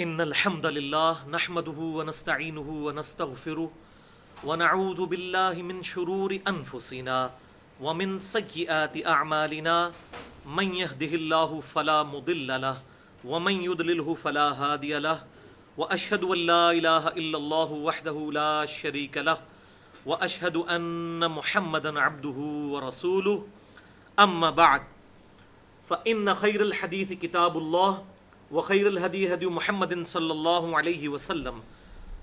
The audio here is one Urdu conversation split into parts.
ان الحمد لله نحمده ونستعينه ونستغفره ونعوذ بالله من شرور انفسنا ومن سيئات اعمالنا من يهده الله فلا مضل له ومن يضلله فلا هادي له واشهد ان لا اله الا الله وحده لا شريك له واشهد ان محمدا عبده ورسوله اما بعد فان خير الحديث كتاب الله وخير الهدي هدي محمد صلى الله عليه وسلم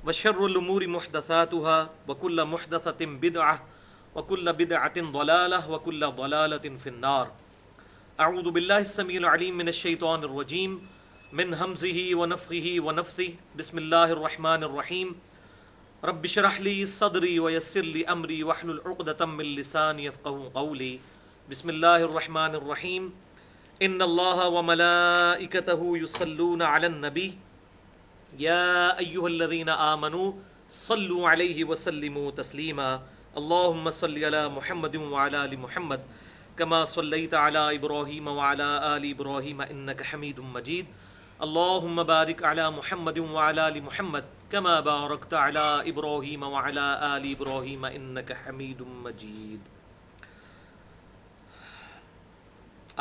وشر الأمور محدثاتها وكل محدثة بدعة وكل بدعة ضلالة وكل ضلالة في النار. أعوذ بالله السميع العليم من الشيطان الرجيم من همزه ونفخه ونفثه. بسم الله الرحمن الرحيم. رب اشرح لي صدري ويسر لي أمري واحلل عقدة من لساني يفقهوا قولي. بسم الله الرحمن الرحيم. ان اللہ وملائکتہ یصلون علی النبی یا ایہا الذین آمنوا صلوا علیہ وسلموا تسلیما. اللہم صل علی محمد وعلی آل محمد کما صلیت علی ابراہیم وعلی آل ابراہیم انک حمید مجید. اللہم بارک علی محمد وعلی آل محمد کما بارکت علی ابراہیم وعلی آل ابراہیم انک حمید مجید.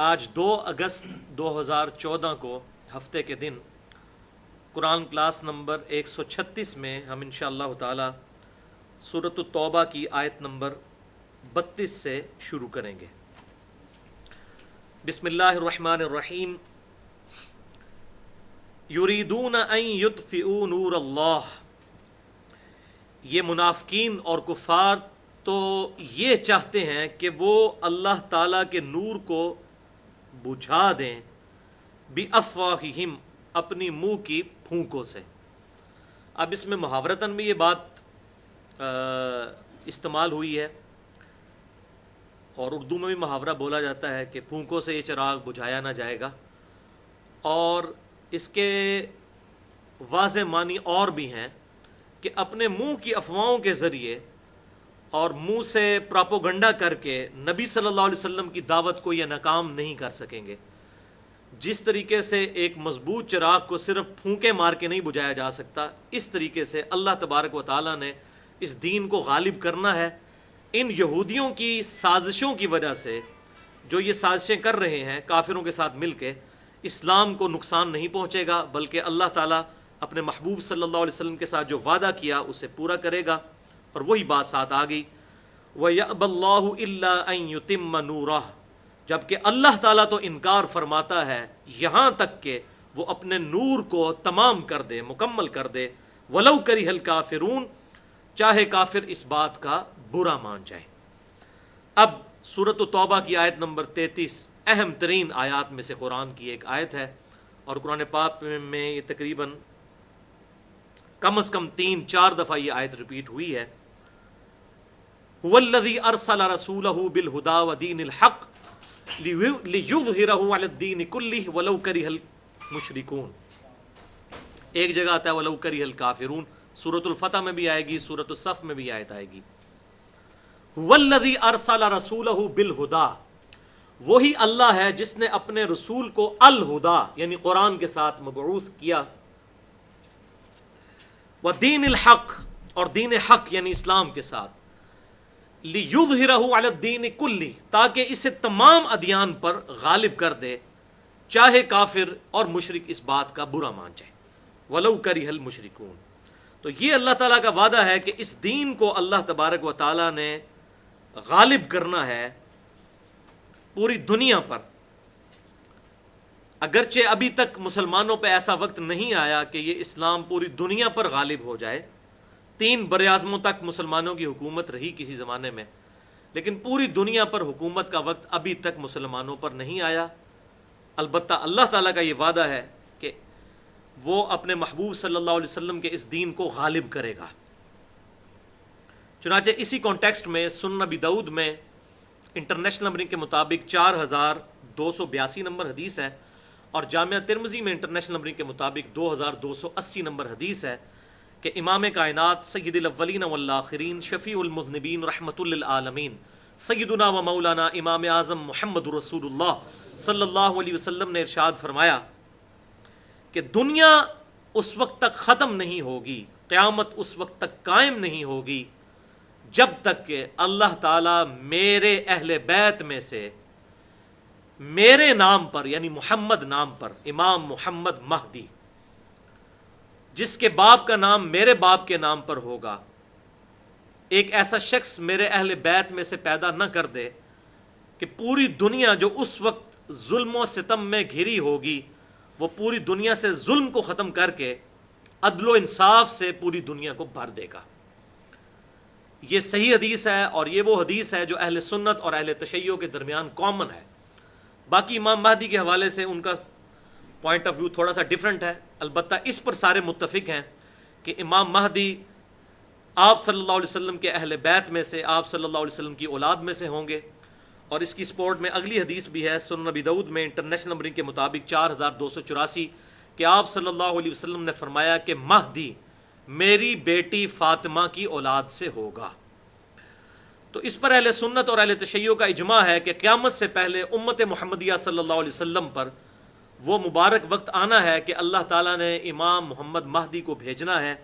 آج 2 اگست 2014 کو ہفتے کے دن قرآن کلاس نمبر 136 میں ہم انشاءاللہ تعالی سورۃ التوبہ کی آیت نمبر 32 سے شروع کریں گے. بسم اللہ الرحمن الرحیم. یریدون ان یطفئوا نور اللہ. یہ منافقین اور کفار تو یہ چاہتے ہیں کہ وہ اللہ تعالیٰ کے نور کو بجھا دیں بِأَفْوَاهِهِمْ اپنی منہ کی پھونکوں سے. اب اس میں محاورتاً بھی یہ بات استعمال ہوئی ہے اور اردو میں بھی محاورہ بولا جاتا ہے کہ پھونکوں سے یہ چراغ بجھایا نہ جائے گا، اور اس کے واضح معنی اور بھی ہیں کہ اپنے منہ کی افواہوں کے ذریعے اور منہ سے پراپوگنڈا کر کے نبی صلی اللہ علیہ وسلم کی دعوت کو یہ ناکام نہیں کر سکیں گے. جس طریقے سے ایک مضبوط چراغ کو صرف پھونکے مار کے نہیں بجھایا جا سکتا، اس طریقے سے اللہ تبارک و تعالیٰ نے اس دین کو غالب کرنا ہے. ان یہودیوں کی سازشوں کی وجہ سے جو یہ سازشیں کر رہے ہیں کافروں کے ساتھ مل کے، اسلام کو نقصان نہیں پہنچے گا، بلکہ اللہ تعالیٰ اپنے محبوب صلی اللہ علیہ وسلم کے ساتھ جو وعدہ کیا اسے پورا کرے گا. اور وہی بات ساتھ آ گئی وَيَأْبَى اللَّهُ إِلَّا أَن يُتِمَّ نُورَهُ، جبکہ اللہ تعالیٰ تو انکار فرماتا ہے یہاں تک کہ وہ اپنے نور کو تمام کر دے، مکمل کر دے. وَلَوْ كَرِهَ الْكَافِرُونَ، چاہے کافر اس بات کا برا مان جائے. اب سورۃ التوبہ کی آیت نمبر 33 اہم ترین آیات میں سے قرآن کی ایک آیت ہے، اور قرآن پاک میں یہ تقریباً کم از کم 3-4 دفعہ یہ آیت ریپیٹ ہوئی ہے. هو الذي ارسل رسوله بالهدى ودين الحق ليظهره على الدين كله ولو كره المشركون. ایک جگہ آتا ہے ولو كره الكافرون، سورۃ الفتح میں بھی آئے گی، سورۃ الصف میں بھی آیت آئے گی. هو الذي ارسل رسوله بالهدى، وہی اللہ ہے جس نے اپنے رسول کو الہدى یعنی قرآن کے ساتھ مبعوث کیا، ودین الحق اور دین حق یعنی اسلام کے ساتھ، لِيُظْهِرَهُ عَلَى الدِّينِ كُلِّهِ تاکہ اسے تمام ادیان پر غالب کر دے، چاہے کافر اور مشرک اس بات کا برا مان جائے. وَلَوْ كَرِهَ الْمُشْرِكُونَ، تو یہ اللہ تعالیٰ کا وعدہ ہے کہ اس دین کو اللہ تبارک و تعالیٰ نے غالب کرنا ہے پوری دنیا پر. اگرچہ ابھی تک مسلمانوں پہ ایسا وقت نہیں آیا کہ یہ اسلام پوری دنیا پر غالب ہو جائے. 3 براعظموں تک مسلمانوں کی حکومت رہی کسی زمانے میں، لیکن پوری دنیا پر حکومت کا وقت ابھی تک مسلمانوں پر نہیں آیا. البتہ اللہ تعالیٰ کا یہ وعدہ ہے کہ وہ اپنے محبوب صلی اللہ علیہ وسلم کے اس دین کو غالب کرے گا. چنانچہ اسی کانٹیکسٹ میں سنن ابی داؤد میں انٹرنیشنل نمبرنگ کے مطابق 4282 نمبر حدیث ہے، اور جامعہ ترمذی میں انٹرنیشنل نمبرنگ کے مطابق 2280 نمبر حدیث ہے کہ امام کائنات سید الاولین والآخرین شفیع المذنبین رحمۃ للعالمین سیدنا و مولانا امام اعظم محمد رسول اللہ صلی اللہ علیہ وسلم نے ارشاد فرمایا کہ دنیا اس وقت تک ختم نہیں ہوگی، قیامت اس وقت تک قائم نہیں ہوگی جب تک کہ اللہ تعالیٰ میرے اہل بیت میں سے میرے نام پر، یعنی محمد نام پر، امام محمد مہدی، جس کے باپ کا نام میرے باپ کے نام پر ہوگا، ایک ایسا شخص میرے اہل بیت میں سے پیدا نہ کر دے کہ پوری دنیا جو اس وقت ظلم و ستم میں گھری ہوگی، وہ پوری دنیا سے ظلم کو ختم کر کے عدل و انصاف سے پوری دنیا کو بھر دے گا۔ یہ صحیح حدیث ہے، اور یہ وہ حدیث ہے جو اہل سنت اور اہل تشیع کے درمیان کامن ہے۔ باقی امام مہدی کے حوالے سے ان کا پوائنٹ آف ویو تھوڑا سا ڈیفرنٹ ہے، البتہ اس پر سارے متفق ہیں کہ امام مہدی آپ صلی اللہ علیہ وسلم کے اہل بیت میں سے، آپ صلی اللہ علیہ وسلم کی اولاد میں سے ہوں گے۔ اور اس کی سپورٹ میں اگلی حدیث بھی ہے، سنن نبی داؤد میں انٹرنیشنل نمبرنگ کے مطابق 4284، کہ آپ صلی اللہ علیہ وسلم نے فرمایا کہ مہدی میری بیٹی فاطمہ کی اولاد سے ہوگا۔ تو اس پر اہل سنت اور اہل تشیع کا اجماع ہے کہ قیامت سے پہلے امت محمدیہ صلی اللہ علیہ وسلم پر وہ مبارک وقت آنا ہے کہ اللہ تعالیٰ نے امام محمد مہدی کو بھیجنا ہے،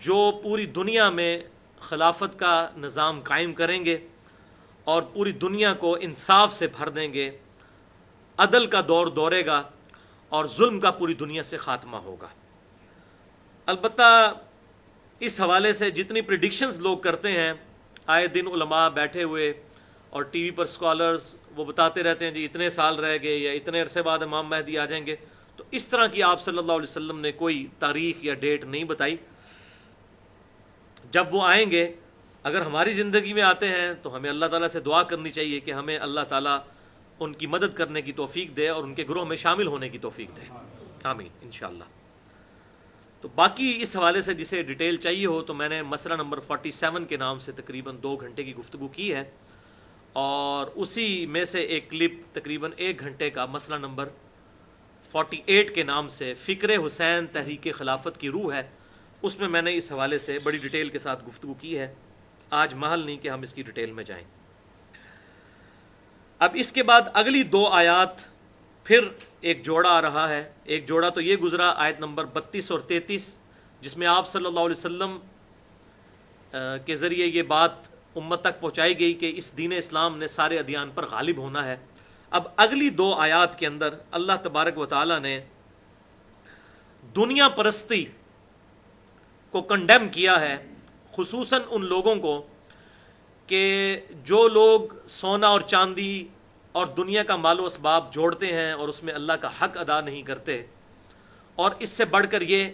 جو پوری دنیا میں خلافت کا نظام قائم کریں گے اور پوری دنیا کو انصاف سے بھر دیں گے، عدل کا دور دورے گا اور ظلم کا پوری دنیا سے خاتمہ ہوگا۔ البتہ اس حوالے سے جتنی پریڈکشنز لوگ کرتے ہیں، آئے دن علماء بیٹھے ہوئے اور ٹی وی پر اسکالرز وہ بتاتے رہتے ہیں جی اتنے سال رہ گئے یا اتنے عرصے بعد امام مہدی آ جائیں گے، تو اس طرح کی آپ صلی اللہ علیہ وسلم نے کوئی تاریخ یا ڈیٹ نہیں بتائی۔ جب وہ آئیں گے، اگر ہماری زندگی میں آتے ہیں تو ہمیں اللہ تعالیٰ سے دعا کرنی چاہیے کہ ہمیں اللہ تعالیٰ ان کی مدد کرنے کی توفیق دے اور ان کے گروہ میں شامل ہونے کی توفیق دے، آمین انشاءاللہ۔ تو باقی اس حوالے سے جسے ڈیٹیل چاہیے ہو تو میں نے مسئلہ نمبر 47 کے نام سے تقریباً 2 گھنٹے کی گفتگو کی ہے، اور اسی میں سے ایک کلپ تقریباً 1 گھنٹے کا مسئلہ نمبر 48 کے نام سے فکر حسین تحریک خلافت کی روح ہے، اس میں نے اس حوالے سے بڑی ڈیٹیل کے ساتھ گفتگو کی ہے۔ آج محل نہیں کہ ہم اس کی ڈیٹیل میں جائیں۔ اب اس کے بعد اگلی 2 آیات پھر ایک جوڑا آ رہا ہے۔ ایک جوڑا تو یہ گزرا آیت نمبر 32 اور 33، جس میں آپ صلی اللہ علیہ وسلم کے ذریعے یہ بات امت تک پہنچائی گئی کہ اس دین اسلام نے سارے ادیان پر غالب ہونا ہے۔ اب اگلی 2 آیات کے اندر اللہ تبارک و تعالی نے دنیا پرستی کو کنڈیم کیا ہے، خصوصاً ان لوگوں کو کہ جو لوگ سونا اور چاندی اور دنیا کا مال و اسباب جوڑتے ہیں اور اس میں اللہ کا حق ادا نہیں کرتے، اور اس سے بڑھ کر یہ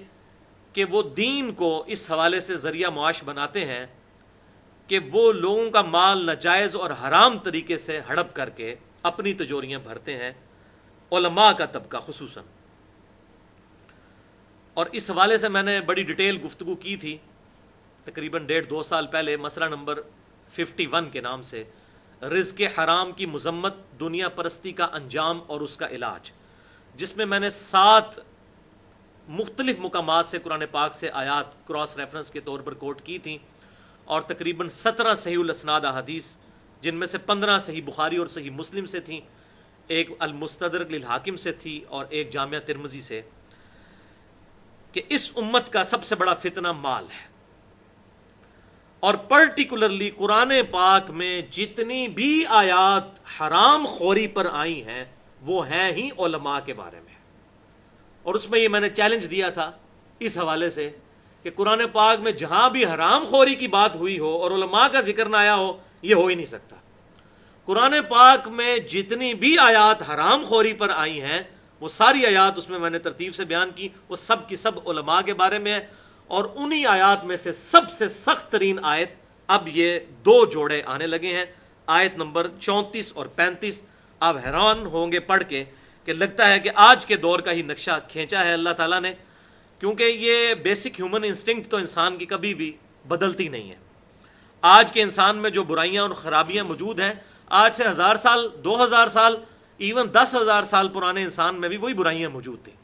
کہ وہ دین کو اس حوالے سے ذریعہ معاش بناتے ہیں کہ وہ لوگوں کا مال ناجائز اور حرام طریقے سے ہڑپ کر کے اپنی تجوریاں بھرتے ہیں، علماء کا طبقہ خصوصاً۔ اور اس حوالے سے میں نے بڑی ڈیٹیل گفتگو کی تھی تقریباً 1.5-2 سال پہلے، مسئلہ نمبر 51 کے نام سے، رزق حرام کی مذمت، دنیا پرستی کا انجام اور اس کا علاج، جس میں نے 7 مختلف مقامات سے قرآن پاک سے آیات کراس ریفرنس کے طور پر کوٹ کی تھیں، اور تقریباً 17 صحیح الاسناد احادیث، جن میں سے 15 صحیح بخاری اور صحیح مسلم سے تھیں، ایک المستدرک للحاکم سے تھی اور ایک جامعہ ترمذی سے، کہ اس امت کا سب سے بڑا فتنہ مال ہے، اور پرٹیکولرلی قرآن پاک میں جتنی بھی آیات حرام خوری پر آئی ہیں وہ ہیں ہی علماء کے بارے میں۔ اور اس میں یہ میں نے چیلنج دیا تھا اس حوالے سے کہ قرآن پاک میں جہاں بھی حرام خوری کی بات ہوئی ہو اور علماء کا ذکر نہ آیا ہو، یہ ہو ہی نہیں سکتا۔ قرآن پاک میں جتنی بھی آیات حرام خوری پر آئی ہیں وہ ساری آیات اس میں نے ترتیب سے بیان کی، وہ سب کی سب علماء کے بارے میں ہے، اور انہی آیات میں سے سب سے سخت ترین آیت اب یہ 2 جوڑے آنے لگے ہیں، آیت نمبر 34 اور 35۔ آپ حیران ہوں گے پڑھ کے کہ لگتا ہے کہ آج کے دور کا ہی نقشہ کھینچا ہے اللہ تعالیٰ نے، کیونکہ یہ بیسک ہیومن انسٹنکٹ تو انسان کی کبھی بھی بدلتی نہیں ہے۔ آج کے انسان میں جو برائیاں اور خرابیاں موجود ہیں، آج سے 1000 سال، 2000 سال، ایون 10,000 سال پرانے انسان میں بھی وہی برائیاں موجود تھیں۔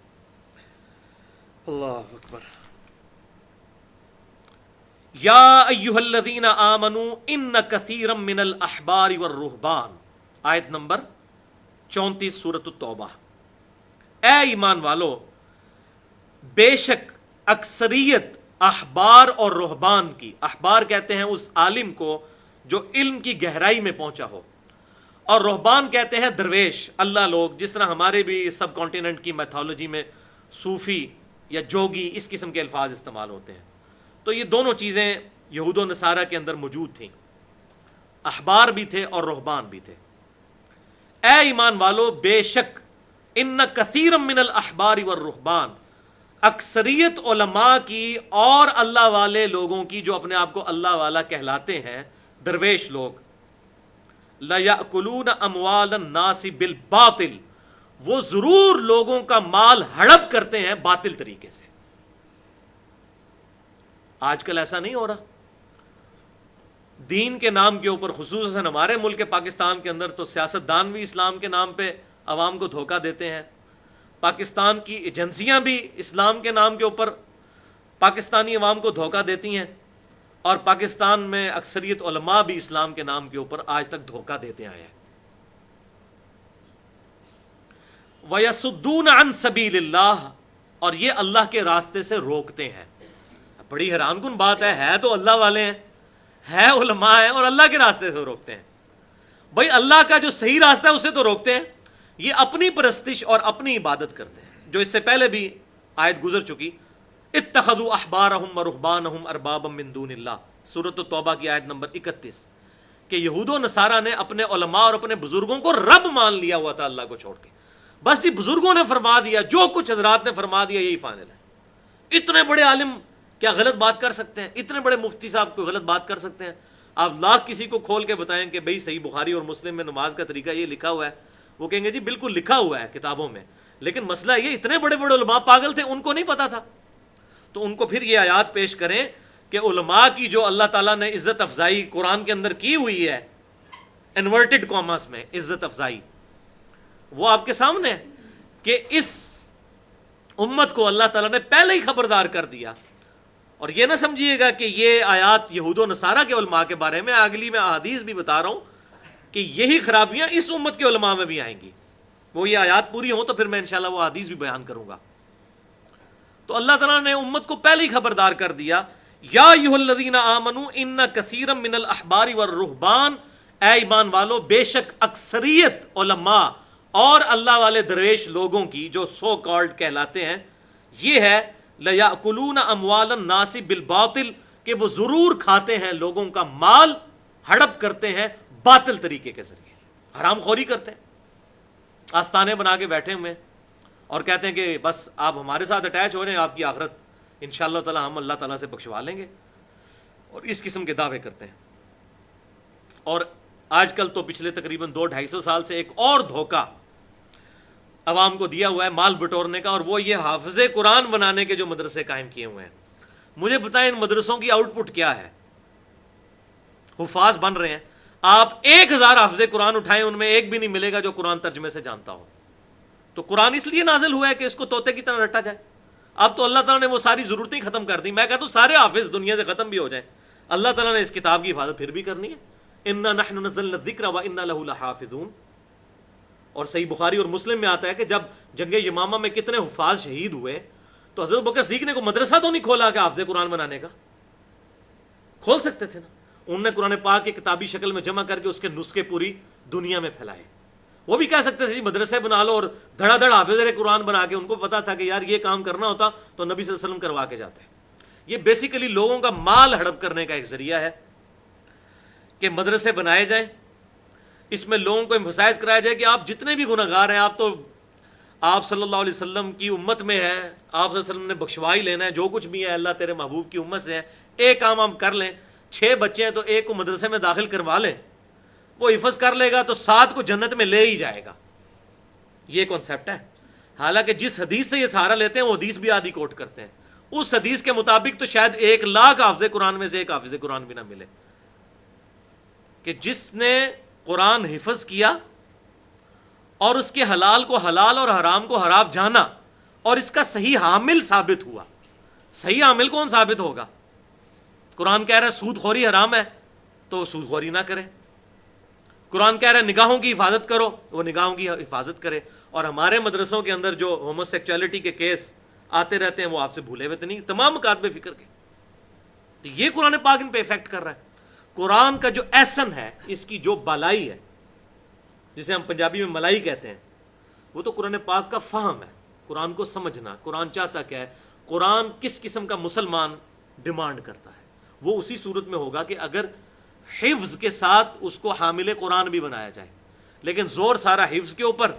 اللہ اکبر۔ یا ایھا الذین آمنوا ان کثیرا من الاحبار والرہبان، آیت نمبر 34 سورۃ التوبہ۔ اے ایمان والو، بے شک اکثریت احبار اور رہبان کی، احبار کہتے ہیں اس عالم کو جو علم کی گہرائی میں پہنچا ہو، اور رہبان کہتے ہیں درویش اللہ لوگ، جس طرح ہمارے بھی سب کانٹیننٹ کی میتھولوجی میں صوفی یا جوگی اس قسم کے الفاظ استعمال ہوتے ہیں. تو یہ دونوں چیزیں یہود و نصارہ کے اندر موجود تھیں، احبار بھی تھے اور رہبان بھی تھے. اے ایمان والو، بے شک ان کثیرا من الاحبار والرہبان، اکثریت علماء کی اور اللہ والے لوگوں کی جو اپنے آپ کو اللہ والا کہلاتے ہیں، درویش لوگ، لَيَأْكُلُونَ أَمْوَالَ النَّاسِ بِالْبَاطِلِ، وہ ضرور لوگوں کا مال ہڑپ کرتے ہیں باطل طریقے سے. آج کل ایسا نہیں ہو رہا؟ دین کے نام کے اوپر، خصوصاً ہمارے ملک پاکستان کے اندر تو سیاستدان بھی اسلام کے نام پہ عوام کو دھوکہ دیتے ہیں، پاکستان کی ایجنسیاں بھی اسلام کے نام کے اوپر پاکستانی عوام کو دھوکہ دیتی ہیں، اور پاکستان میں اکثریت علماء بھی اسلام کے نام کے اوپر آج تک دھوکہ دیتے آئے ہیں. وَيَصُدُّونَ عَن سَبِيلِ اللَّهِ، اور یہ اللہ کے راستے سے روکتے ہیں. بڑی حیران کن بات ہے تو اللہ والے ہیں، ہے علماء ہیں، اور اللہ کے راستے سے روکتے ہیں. بھائی اللہ کا جو صحیح راستہ ہے اسے تو روکتے ہیں. یہ اپنی پرستش اور اپنی عبادت کرتے ہیں، جو اس سے پہلے بھی آیت گزر چکی، اتخذوا احبارهم ورهبانهم اربابا من دون اللہ، سورۃ التوبہ کی آیت نمبر 31، کہ یہود و نصارہ نے اپنے علماء اور اپنے بزرگوں کو رب مان لیا ہوا تھا اللہ کو چھوڑ کے. بس یہ بزرگوں نے فرما دیا، جو کچھ حضرات نے فرما دیا یہی فائنل ہے. اتنے بڑے عالم کیا غلط بات کر سکتے ہیں؟ اتنے بڑے مفتی صاحب کوئی غلط بات کر سکتے ہیں؟ آپ لاکھ کسی کو کھول کے بتائیں کہ بھئی صحیح بخاری اور مسلم میں نماز کا طریقہ یہ لکھا ہوا ہے، وہ کہیں گے جی بالکل لکھا ہوا ہے کتابوں میں، لیکن مسئلہ یہ اتنے بڑے بڑے علماء پاگل تھے، ان کو نہیں پتا تھا. تو ان کو پھر یہ آیات پیش کریں کہ علماء کی جو اللہ تعالیٰ نے عزت افزائی قرآن کے اندر کی ہوئی ہے، انورٹڈ کاماس میں عزت افزائی، وہ آپ کے سامنے ہے کہ اس امت کو اللہ تعالیٰ نے پہلے ہی خبردار کر دیا. اور یہ نہ سمجھیے گا کہ یہ آیات یہود و نصارہ کے علماء کے بارے میں، اگلی میں احادیث بھی بتا رہا ہوں کہ یہی خرابیاں اس امت کے علماء میں بھی آئیں گی. وہ یہ آیات پوری ہوں تو پھر میں انشاءاللہ وہ حدیث بھی بیان کروں گا. تو اللہ تعالیٰ نے امت کو پہلے ہی خبردار کر دیا، یا ایھا الذین آمنوا ان کثیرا من الاحبار والرہبان، اے ایمان والو بے شک اکثریت علماء اور اللہ والے درویش لوگوں کی جو سو کالڈ کہلاتے ہیں، یہ ہے لیاکلون اموال الناس بالباطل، کہ وہ ضرور کھاتے ہیں لوگوں کا مال، ہڑپ کرتے ہیں باطل طریقے کے ذریعے، حرام خوری کرتے ہیں، آستانے بنا کے بیٹھے ہوئے اور کہتے ہیں کہ بس آپ ہمارے ساتھ اٹیچ ہو رہے ہیں، آپ کی آخرت انشاءاللہ تعالی ہم اللہ تعالیٰ سے بخشوا لیں گے، اور اس قسم کے دعوے کرتے ہیں. اور آج کل تو پچھلے تقریباً 200-250 سال سے ایک اور دھوکہ عوام کو دیا ہوا ہے مال بٹورنے کا، اور وہ یہ حافظ قرآن بنانے کے جو مدرسے قائم کیے ہوئے ہیں. مجھے بتائیں ان مدرسوں کی آؤٹ پٹ کیا ہے؟ حفاظ بن رہے ہیں. آپ 1000 حافظ قرآن اٹھائیں، ان میں ایک بھی نہیں ملے گا جو قرآن ترجمے سے جانتا ہو. تو قرآن اس لیے نازل ہوا ہے کہ اس کو طوطے کی طرح رٹا جائے. اب تو اللہ تعالیٰ نے وہ ساری ضرورتیں ہی ختم کر دی. میں کہتا ہوں سارے حافظ دنیا سے ختم بھی ہو جائیں، اللہ تعالیٰ نے اس کتاب کی حفاظت پھر بھی کرنی ہے. انا نحن نزلنا الذکر وانا لہ لحافظون. اور صحیح بخاری اور مسلم میں آتا ہے کہ جب جنگ یمامہ میں کتنے حفاظ شہید ہوئے تو حضرت بکر صدیق نے کوئی مدرسہ تو نہیں کھولا کہ حافظ قرآن بنانے کا؟ کھول سکتے تھے نا. انہوں نے قرآن پاک کی کتابی شکل میں جمع کر کے اس کے نسخے پوری دنیا میں پھیلائے. وہ بھی کہہ سکتے تھے جی مدرسے بنا لو اور دھڑا دھڑ حافظ قرآن بنا کے. ان کو پتا تھا کہ یار یہ کام کرنا ہوتا تو نبی صلی اللہ علیہ وسلم کروا کے جاتے. یہ بیسیکلی لوگوں کا مال ہڑپ کرنے کا ایک ذریعہ ہے کہ مدرسے بنائے جائیں، اس میں لوگوں کو ایمفسائز کرایا جائے کہ آپ جتنے بھی گناہ گار ہیں، آپ تو آپ صلی اللہ علیہ وسلم کی امت میں ہیں، آپ صلی اللہ علیہ وسلم نے بخشوائی لینا ہے، جو کچھ بھی ہے اللہ تیرے محبوب کی امت سے ہے. ایک کام ہم کر لیں، 6 بچے ہیں تو ایک کو مدرسے میں داخل کروا لیں، وہ حفظ کر لے گا تو 7 کو جنت میں لے ہی جائے گا. یہ کانسیپٹ ہے. حالانکہ جس حدیث سے یہ سہارا لیتے ہیں وہ حدیث بھی آدھی کوٹ کرتے ہیں. اس حدیث کے مطابق تو شاید 1,00,000 حافظ قرآن میں سے ایک حافظ قرآن بھی نہ ملے کہ جس نے قرآن حفظ کیا اور اس کے حلال کو حلال اور حرام کو حرام جانا اور اس کا صحیح حامل ثابت ہوا. صحیح حامل کون ثابت ہوگا؟ قرآن کہہ رہا ہے سود خوری حرام ہے تو سود خوری نہ کرے. قرآن کہہ رہا ہے نگاہوں کی حفاظت کرو، وہ نگاہوں کی حفاظت کرے. اور ہمارے مدرسوں کے اندر جو ہومو سیکچولیٹی کے کیس آتے رہتے ہیں، وہ آپ سے بھولے ہوئے تو نہیں، تمام مکاتب فکر کے. تو یہ قرآن پاک ان پہ افیکٹ کر رہا ہے. قرآن کا جو ایسن ہے، اس کی جو بالائی ہے، جسے ہم پنجابی میں ملائی کہتے ہیں، وہ تو قرآن پاک کا فہم ہے، قرآن کو سمجھنا، قرآن چاہتا کیا ہے، قرآن کس قسم کا مسلمان ڈیمانڈ کرتا ہے. وہ اسی صورت میں ہوگا کہ اگر حفظ کے ساتھ اس کو حامل قرآن بھی بنایا جائے، لیکن زور سارا حفظ کے اوپر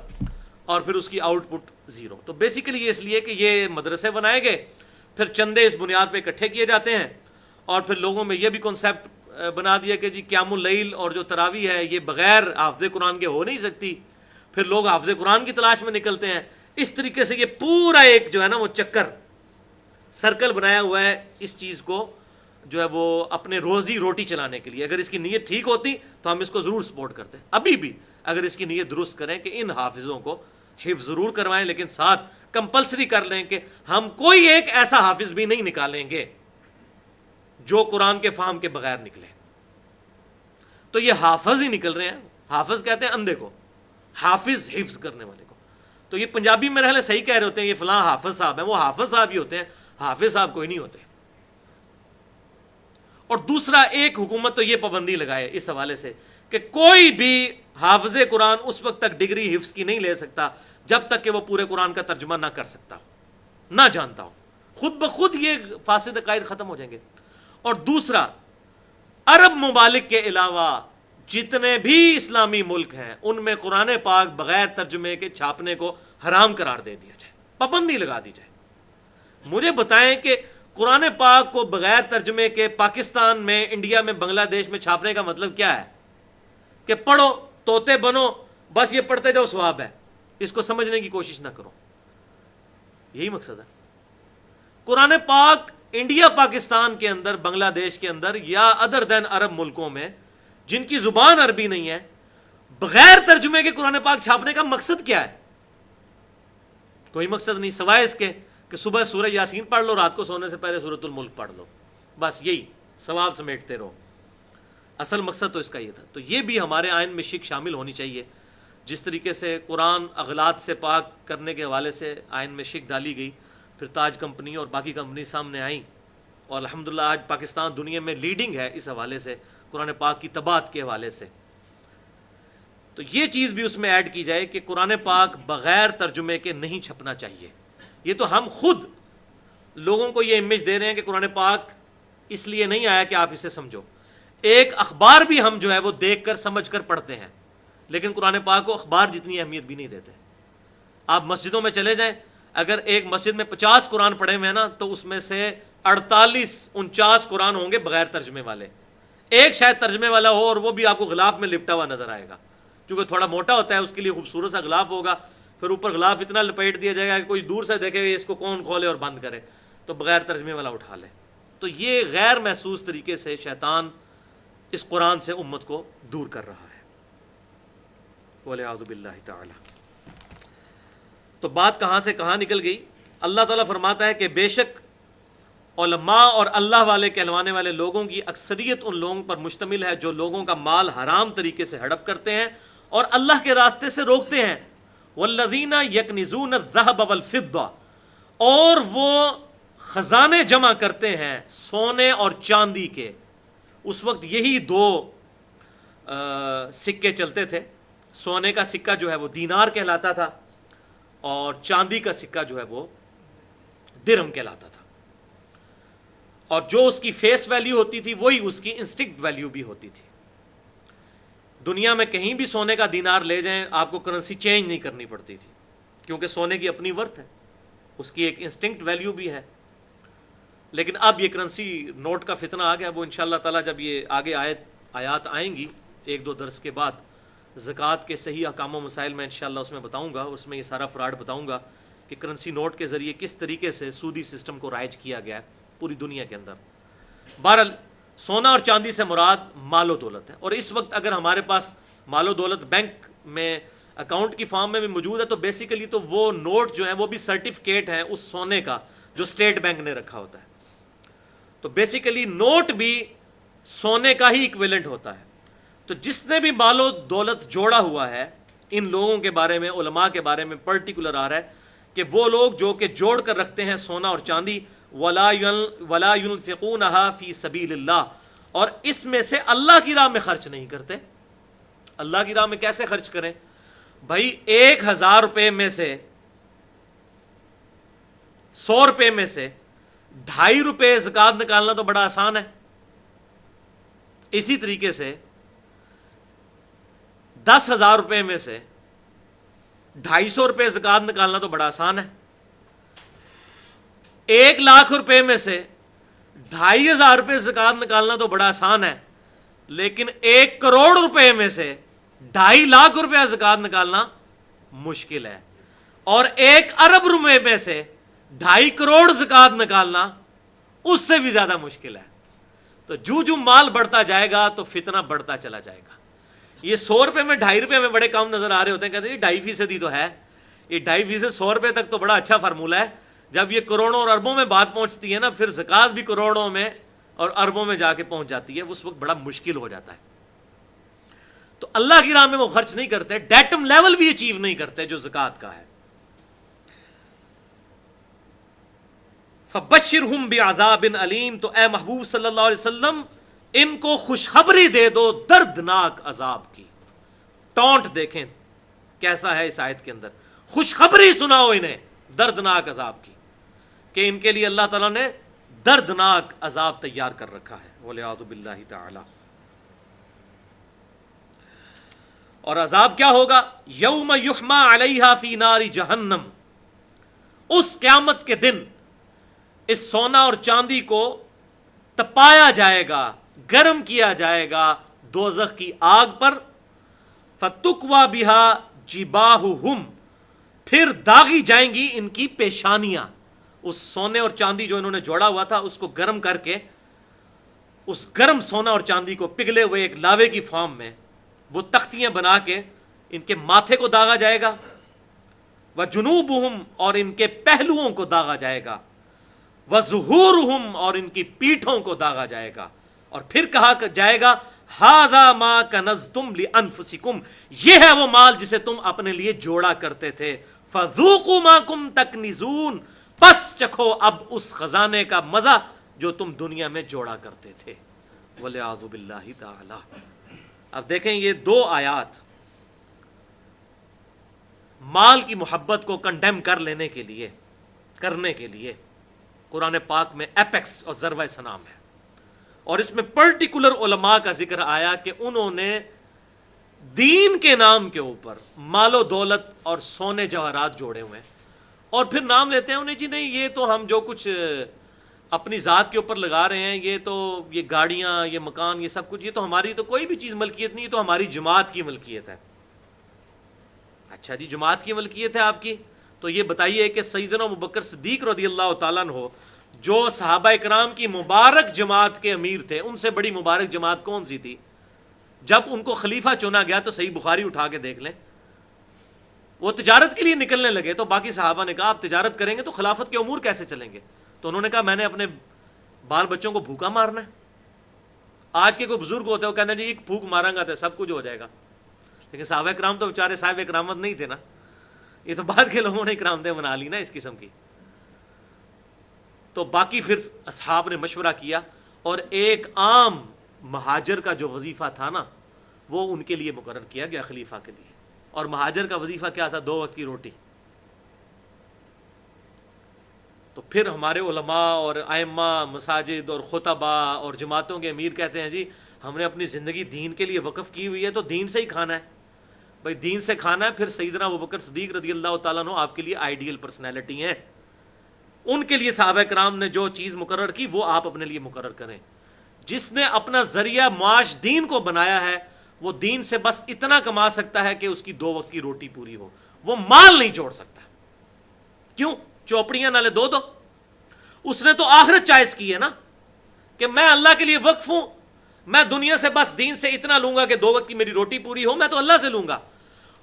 اور پھر اس کی آؤٹ پٹ زیرو. تو بیسیکلی یہ اس لیے کہ یہ مدرسے بنائے گئے، پھر چندے اس بنیاد پہ اکٹھے کیے جاتے ہیں، اور پھر لوگوں میں یہ بھی کنسیپٹ بنا دیا کہ جی قیام اللیل اور جو تراویح ہے یہ بغیر حافظ قرآن کے ہو نہیں سکتی. پھر لوگ حافظ قرآن کی تلاش میں نکلتے ہیں. اس طریقے سے یہ پورا ایک جو ہے نا وہ چکر سرکل بنایا ہوا ہے اس چیز کو جو ہے وہ اپنے روزی روٹی چلانے کے لیے. اگر اس کی نیت ٹھیک ہوتی تو ہم اس کو ضرور سپورٹ کرتے ہیں. ابھی بھی اگر اس کی نیت درست کریں کہ ان حافظوں کو حفظ ضرور کروائیں، لیکن ساتھ کمپلسری کر لیں کہ ہم کوئی ایک ایسا حافظ بھی نہیں نکالیں گے جو قرآن کے فہم کے بغیر نکلے. تو یہ حافظ ہی نکل رہے ہیں. حافظ کہتے ہیں اندھے کو، حافظ حفظ کرنے والے کو. تو یہ پنجابی میں رہے صحیح کہہ رہے ہوتے ہیں یہ فلاں حافظ صاحب ہیں، وہ حافظ صاحب ہی ہوتے ہیں، حافظ صاحب کوئی نہیں ہوتے. اور دوسرا ایک حکومت تو یہ پابندی لگائے اس حوالے سے کہ کوئی بھی حافظ قرآن اس وقت تک ڈگری حفظ کی نہیں لے سکتا جب تک کہ وہ پورے قرآن کا ترجمہ نہ کر سکتا، نہ جانتا ہو. خود بخود یہ فاسد عقائد ختم ہو جائیں گے. اور دوسرا، عرب ممالک کے علاوہ جتنے بھی اسلامی ملک ہیں ان میں قرآن پاک بغیر ترجمے کے چھاپنے کو حرام قرار دے دیا جائے، پابندی لگا دی جائے. مجھے بتائیں کہ قرآن پاک کو بغیر ترجمے کے پاکستان میں، انڈیا میں، بنگلہ دیش میں چھاپنے کا مطلب کیا ہے؟ کہ پڑھو، طوطے بنو، بس یہ پڑھتے جاؤ ثواب ہے، اس کو سمجھنے کی کوشش نہ کرو. یہی مقصد ہے. قرآن پاک انڈیا پاکستان کے اندر، بنگلہ دیش کے اندر یا ادر دین عرب ملکوں میں جن کی زبان عربی نہیں ہے، بغیر ترجمے کے قرآن پاک چھاپنے کا مقصد کیا ہے؟ کوئی مقصد نہیں سوائے اس کے کہ صبح سورہ یاسین پڑھ لو، رات کو سونے سے پہلے سورۃ الملک پڑھ لو، بس یہی ثواب سمیٹتے رہو. اصل مقصد تو اس کا یہ تھا. تو یہ بھی ہمارے آئین میں شک شامل ہونی چاہیے. جس طریقے سے قرآن اغلاط سے پاک کرنے کے حوالے سے آئین میں شک ڈالی گئی، پھر تاج کمپنی اور باقی کمپنی سامنے آئیں، اور الحمدللہ آج پاکستان دنیا میں لیڈنگ ہے اس حوالے سے، قرآن پاک کی طباعت کے حوالے سے. تو یہ چیز بھی اس میں ایڈ کی جائے کہ قرآن پاک بغیر ترجمے کے نہیں چھپنا چاہیے. یہ تو ہم خود لوگوں کو یہ امیج دے رہے ہیں کہ قرآن پاک اس لیے نہیں آیا کہ آپ اسے سمجھو. ایک اخبار بھی ہم جو ہے وہ دیکھ کر سمجھ کر پڑھتے ہیں، لیکن قرآن پاک کو اخبار جتنی اہمیت بھی نہیں دیتے. آپ مسجدوں میں چلے جائیں، اگر ایک مسجد میں 50 قرآن پڑھے ہوئے ہیں نا، تو اس میں سے 48-49 قرآن ہوں گے بغیر ترجمے والے. ایک شاید ترجمے والا ہو، اور وہ بھی آپ کو غلاف میں لپٹا ہوا نظر آئے گا، کیونکہ تھوڑا موٹا ہوتا ہے، اس کے لیے خوبصورت سا غلاف ہوگا، پھر اوپر غلاف اتنا لپیٹ دیا جائے گا کہ کوئی دور سے دیکھے اس کو کون کھولے اور بند کرے، تو بغیر ترجمے والا اٹھا لے. تو یہ غیر محسوس طریقے سے شیطان اس قرآن سے امت کو دور کر رہا ہے. وَلِعَوْذُ بِاللَّهِ تَعَالَى. تو بات کہاں سے کہاں نکل گئی. اللہ تعالیٰ فرماتا ہے کہ بے شک علماء اور اللہ والے کہلوانے والے لوگوں کی اکثریت ان لوگوں پر مشتمل ہے جو لوگوں کا مال حرام طریقے سے ہڑپ کرتے ہیں اور اللہ کے راستے سے روکتے ہیں. والذین یکنزون الذهب والفضہ، اور وہ خزانے جمع کرتے ہیں سونے اور چاندی کے. اس وقت یہی دو سکے چلتے تھے. سونے کا سکہ جو ہے وہ دینار کہلاتا تھا، اور چاندی کا سکہ جو ہے وہ درہم کہلاتا تھا. اور جو اس کی فیس ویلیو ہوتی تھی وہی اس کی انسٹنکٹ ویلیو بھی ہوتی تھی. دنیا میں کہیں بھی سونے کا دینار لے جائیں آپ کو کرنسی چینج نہیں کرنی پڑتی تھی، کیونکہ سونے کی اپنی ورتھ ہے، اس کی ایک انسٹنکٹ ویلیو بھی ہے. لیکن اب یہ کرنسی نوٹ کا فتنہ آ گیا. وہ انشاءاللہ تعالی جب یہ آگے آیات آئیں گی 1-2 درس کے بعد، زکوٰۃ کے صحیح احکام و مسائل میں انشاءاللہ اس میں بتاؤں گا، اس میں یہ سارا فراڈ بتاؤں گا کہ کرنسی نوٹ کے ذریعے کس طریقے سے سودی سسٹم کو رائج کیا گیا ہے پوری دنیا کے اندر. بہرحال سونا اور چاندی سے مراد مال و دولت ہے. اور اس وقت اگر ہمارے پاس مال و دولت بینک میں اکاؤنٹ کی فارم میں بھی موجود ہے تو بیسیکلی تو وہ نوٹ جو ہیں وہ بھی سرٹیفکیٹ ہیں اس سونے کا جو اسٹیٹ بینک نے رکھا ہوتا ہے. تو بیسیکلی نوٹ بھی سونے کا ہی ایکویلنٹ ہوتا ہے. تو جس نے بھی مال و دولت جوڑا ہوا ہے، ان لوگوں کے بارے میں، علماء کے بارے میں پرٹیکولر آ رہا ہے کہ وہ لوگ جو کہ جوڑ کر رکھتے ہیں سونا اور چاندی، ولا ينفقونها فی سبیل اللہ، اور اس میں سے اللہ کی راہ میں خرچ نہیں کرتے۔ اللہ کی راہ میں کیسے خرچ کریں بھائی؟ 1000 روپے میں سے 100 روپے میں سے 2.5 روپے زکوٰۃ نکالنا تو بڑا آسان ہے۔ اسی طریقے سے 10,000 روپے میں سے 250 روپے زکوٰۃ نکالنا تو بڑا آسان ہے۔ 1,00,000 روپے میں سے 2,500 روپے زکوٰۃ نکالنا تو بڑا آسان ہے، لیکن 1 کروڑ روپے میں سے 2.5 لاکھ روپے زکوٰۃ نکالنا مشکل ہے، اور 1 ارب روپے میں سے 2.5 کروڑ زکوٰۃ نکالنا اس سے بھی زیادہ مشکل ہے۔ تو جو مال بڑھتا جائے گا تو فتنہ بڑھتا چلا جائے گا۔ یہ 100 روپے میں 2.5 روپے میں بڑے کم نظر آ رہے ہوتے ہیں، کہتے ہیں 2.5% تو ہے، یہ 2.5% 100 روپے تک تو بڑا اچھا فارمولہ ہے۔ جب یہ کروڑوں اور اربوں میں بات پہنچتی ہے نا، پھر زکوٰۃ بھی کروڑوں میں اور اربوں میں جا کے پہنچ جاتی ہے، اس وقت بڑا مشکل ہو جاتا ہے۔ تو اللہ کی راہ میں وہ خرچ نہیں کرتے، ڈیٹم لیول بھی اچیو نہیں کرتے جو زکوٰۃ کا ہے۔ فَبَشِّرْهُمْ بِعَذَابٍ عَلِيمٍ، تو اے محبوب صلی اللہ علیہ وسلم ان کو خوشخبری دے دو دردناک عذاب کی۔ ٹونٹ دیکھیں کیسا ہے اس آیت کے اندر، خوشخبری سناؤ انہیں دردناک عذاب کی، کہ ان کے لیے اللہ تعالیٰ نے دردناک عذاب تیار کر رکھا ہے، وَلِعَاذُ بِاللَّهِ تَعَالَى۔ اور عذاب کیا ہوگا؟ یوم یحما علیہا فی نار جہنم، اس قیامت کے دن اس سونا اور چاندی کو تپایا جائے گا، گرم کیا جائے گا دوزخ کی آگ پر، فتکوا بہا جباہہم، پھر داغی جائیں گی ان کی پیشانیاں۔ اس سونے اور چاندی جو انہوں نے جوڑا ہوا تھا اس کو گرم کر کے، اس گرم سونا اور چاندی کو پگھلے ہوئے ایک لاوے کی فارم میں وہ تختیاں بنا کے ان کے ماتھے کو داغا جائے گا، وجنوبہم، اور ان کے پہلوؤں کو داغا جائے گا، وظہورہم، اور ان کی پیٹھوں کو داغا جائے گا، اور پھر کہا جائے گا ھذا ما کنزتم لانفسکم، یہ ہے وہ مال جسے تم اپنے لیے جوڑا کرتے تھے، فذوقوا ما کنتم تکنزون، پس چکھو اب اس خزانے کا مزہ جو تم دنیا میں جوڑا کرتے تھے، والعیاذ باللہ تعالی۔ اب دیکھیں یہ 2 آیات مال کی محبت کو کنڈیم کرنے کے لیے قرآن پاک میں ایپیکس اور ذروہ سنام ہے، اور اس میں پرٹیکولر علماء کا ذکر آیا کہ انہوں نے دین کے نام کے اوپر مال و دولت اور سونے جواہرات جوڑے ہوئے ہیں، اور پھر نام لیتے ہیں انہیں جی نہیں یہ تو ہم جو کچھ اپنی ذات کے اوپر لگا رہے ہیں، یہ گاڑیاں، یہ مکان، یہ سب کچھ، یہ تو ہماری تو کوئی بھی چیز ملکیت نہیں، یہ تو ہماری جماعت کی ملکیت ہے۔ اچھا جی جماعت کی ملکیت ہے آپ کی، تو یہ بتائیے کہ سیدنا ابوبکر صدیق رضی اللہ تعالیٰ عنہ جو صحابہ اکرام کی مبارک جماعت کے امیر تھے، ان سے بڑی مبارک جماعت کون سی تھی؟ جب ان کو خلیفہ چنا گیا تو صحیح بخاری اٹھا کے دیکھ لیں، وہ تجارت کے لیے نکلنے لگے تو باقی صحابہ نے کہا آپ تجارت کریں گے تو خلافت کے امور کیسے چلیں گے؟ تو انہوں نے کہا میں نے اپنے بال بچوں کو بھوکا مارنا ہے۔ آج کے کوئی بزرگ ہوتے ہیں وہ کہتے ہیں جی ایک پھوک ماروں گا تو سب کچھ ہو جائے گا، لیکن صحابہ کرام تو بیچارے صاحب کرامت نہیں تھے نا، یہ تو بعد کے لوگوں نے کرامتیں بنا لی نا اس قسم کی۔ تو باقی پھر اصحاب نے مشورہ کیا، اور ایک عام مہاجر کا جو وظیفہ تھا نا وہ ان کے لیے مقرر کیا گیا خلیفہ کے لیے، اور مہاجر کا وظیفہ کیا تھا؟ 2 وقت کی روٹی۔ تو پھر ہمارے علماء اور ائمہ مساجد اور خطبہ اور جماعتوں کے امیر کہتے ہیں جی ہم نے اپنی زندگی دین کے لیے وقف کی ہوئی ہے تو دین سے ہی کھانا ہے، بھائی دین سے کھانا ہے۔ پھر سیدنا ابوبکر صدیق رضی اللہ تعالیٰ عنہ آپ کے لیے آئیڈیل پرسنالٹی ہیں، ان کے لیے صحابہ کرام نے جو چیز مقرر کی وہ آپ اپنے لیے مقرر کریں۔ جس نے اپنا ذریعہ معاش دین کو بنایا ہے وہ دین سے بس اتنا کما سکتا ہے کہ اس کی 2 وقت کی روٹی پوری ہو، وہ مال نہیں جوڑ سکتا۔ کیوں؟ چوپڑیاں نالے دو اس نے تو آخرت چائس کی ہے نا، کہ میں اللہ کے لیے وقف ہوں، میں دنیا سے بس دین سے اتنا لوں گا کہ 2 وقت کی میری روٹی پوری ہو، میں تو اللہ سے لوں گا۔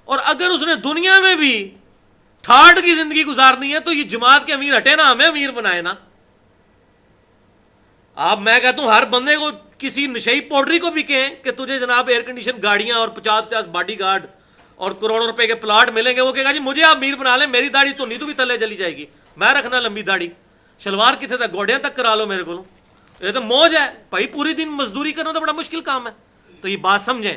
اور اگر اس نے دنیا میں بھی ٹھاٹ کی زندگی گزارنی ہے تو یہ جماعت کے امیر ہٹے نا، ہمیں امیر بنائے نا۔ آپ میں کہتا ہوں ہر بندے کو کسی نشئی پوڈری کو بھی کہیں کہ تجھے جناب ایئر کنڈیشن گاڑیاں اور 50 باڈی گارڈ اور کروڑوں روپے کے پلاٹ ملیں گے, وہ کہے گا جی مجھے آپ میر بنا لیں, میری داڑھی تو نہیں تو بھی تلے چلی جائے گی, میں رکھنا لمبی داڑھی, شلوار کتنے تک گوڑیاں تک کرا لو میرے کو, یہ تو موج ہے بھائی, پوری دن مزدوری کرنا تو بڑا مشکل کام ہے. تو یہ بات سمجھیں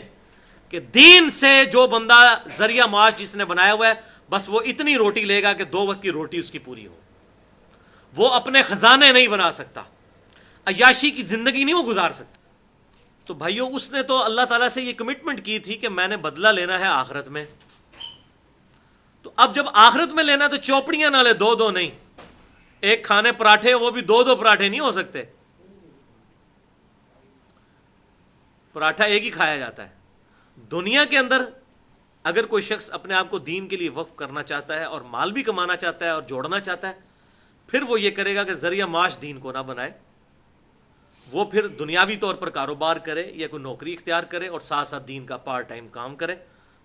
کہ دین سے جو بندہ ذریعہ معاش جس نے بنایا ہوا ہے, بس وہ اتنی روٹی لے گا کہ 2 وقت کی روٹی اس کی پوری ہو, وہ اپنے خزانے نہیں بنا سکتا, عیاشی کی زندگی نہیں وہ گزار سکتا. تو بھائیو اس نے تو اللہ تعالیٰ سے یہ کمٹمنٹ کی تھی کہ میں نے بدلہ لینا ہے آخرت میں, تو اب جب آخرت میں لینا تو چوپڑیاں نہ لے, 2 نہیں, ایک کھانے پراٹھے, وہ بھی 2 پراٹھے نہیں ہو سکتے, پراٹھا ایک ہی کھایا جاتا ہے. دنیا کے اندر اگر کوئی شخص اپنے آپ کو دین کے لیے وقف کرنا چاہتا ہے اور مال بھی کمانا چاہتا ہے اور جوڑنا چاہتا ہے, پھر وہ یہ کرے گا کہ ذریعہ معاش دین کو نہ بنائے, وہ پھر دنیاوی طور پر کاروبار کرے یا کوئی نوکری اختیار کرے اور ساتھ ساتھ دین کا پارٹ ٹائم کام کرے.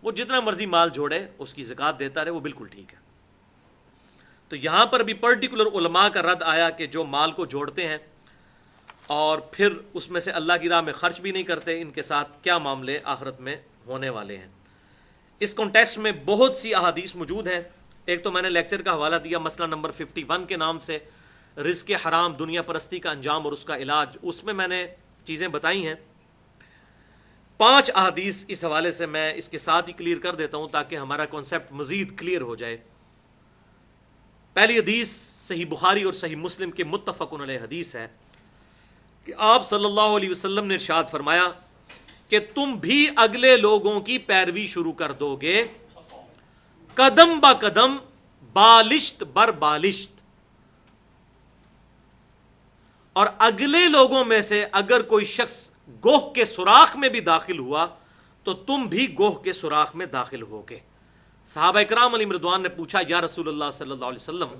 وہ جتنا مرضی مال جوڑے اس کی زکوٰۃ دیتا رہے, وہ بالکل ٹھیک ہے. تو یہاں پر بھی پرٹیکولر علماء کا رد آیا کہ جو مال کو جوڑتے ہیں اور پھر اس میں سے اللہ کی راہ میں خرچ بھی نہیں کرتے, ان کے ساتھ کیا معاملے آخرت میں ہونے والے ہیں. اس کانٹیکسٹ میں بہت سی احادیث موجود ہیں. ایک تو میں نے لیکچر کا حوالہ دیا مسئلہ نمبر 51 کے نام سے, رزق حرام, دنیا پرستی کا انجام اور اس کا علاج, اس میں میں نے چیزیں بتائی ہیں. 5 احادیث اس حوالے سے میں اس کے ساتھ ہی کلیئر کر دیتا ہوں تاکہ ہمارا کانسیپٹ مزید کلیئر ہو جائے. پہلی حدیث صحیح بخاری اور صحیح مسلم کے متفق علیہ حدیث ہے کہ آپ صلی اللہ علیہ وسلم نے ارشاد فرمایا کہ تم بھی اگلے لوگوں کی پیروی شروع کر دو گے, قدم با قدم, بالشت بر بالشت, اور اگلے لوگوں میں سے اگر کوئی شخص گوہ کے سوراخ میں بھی داخل ہوا تو تم بھی گوہ کے سوراخ میں داخل ہوگے. صحابہ اکرام علیہم رضوان نے پوچھا یا رسول اللہ صلی اللہ علیہ وسلم,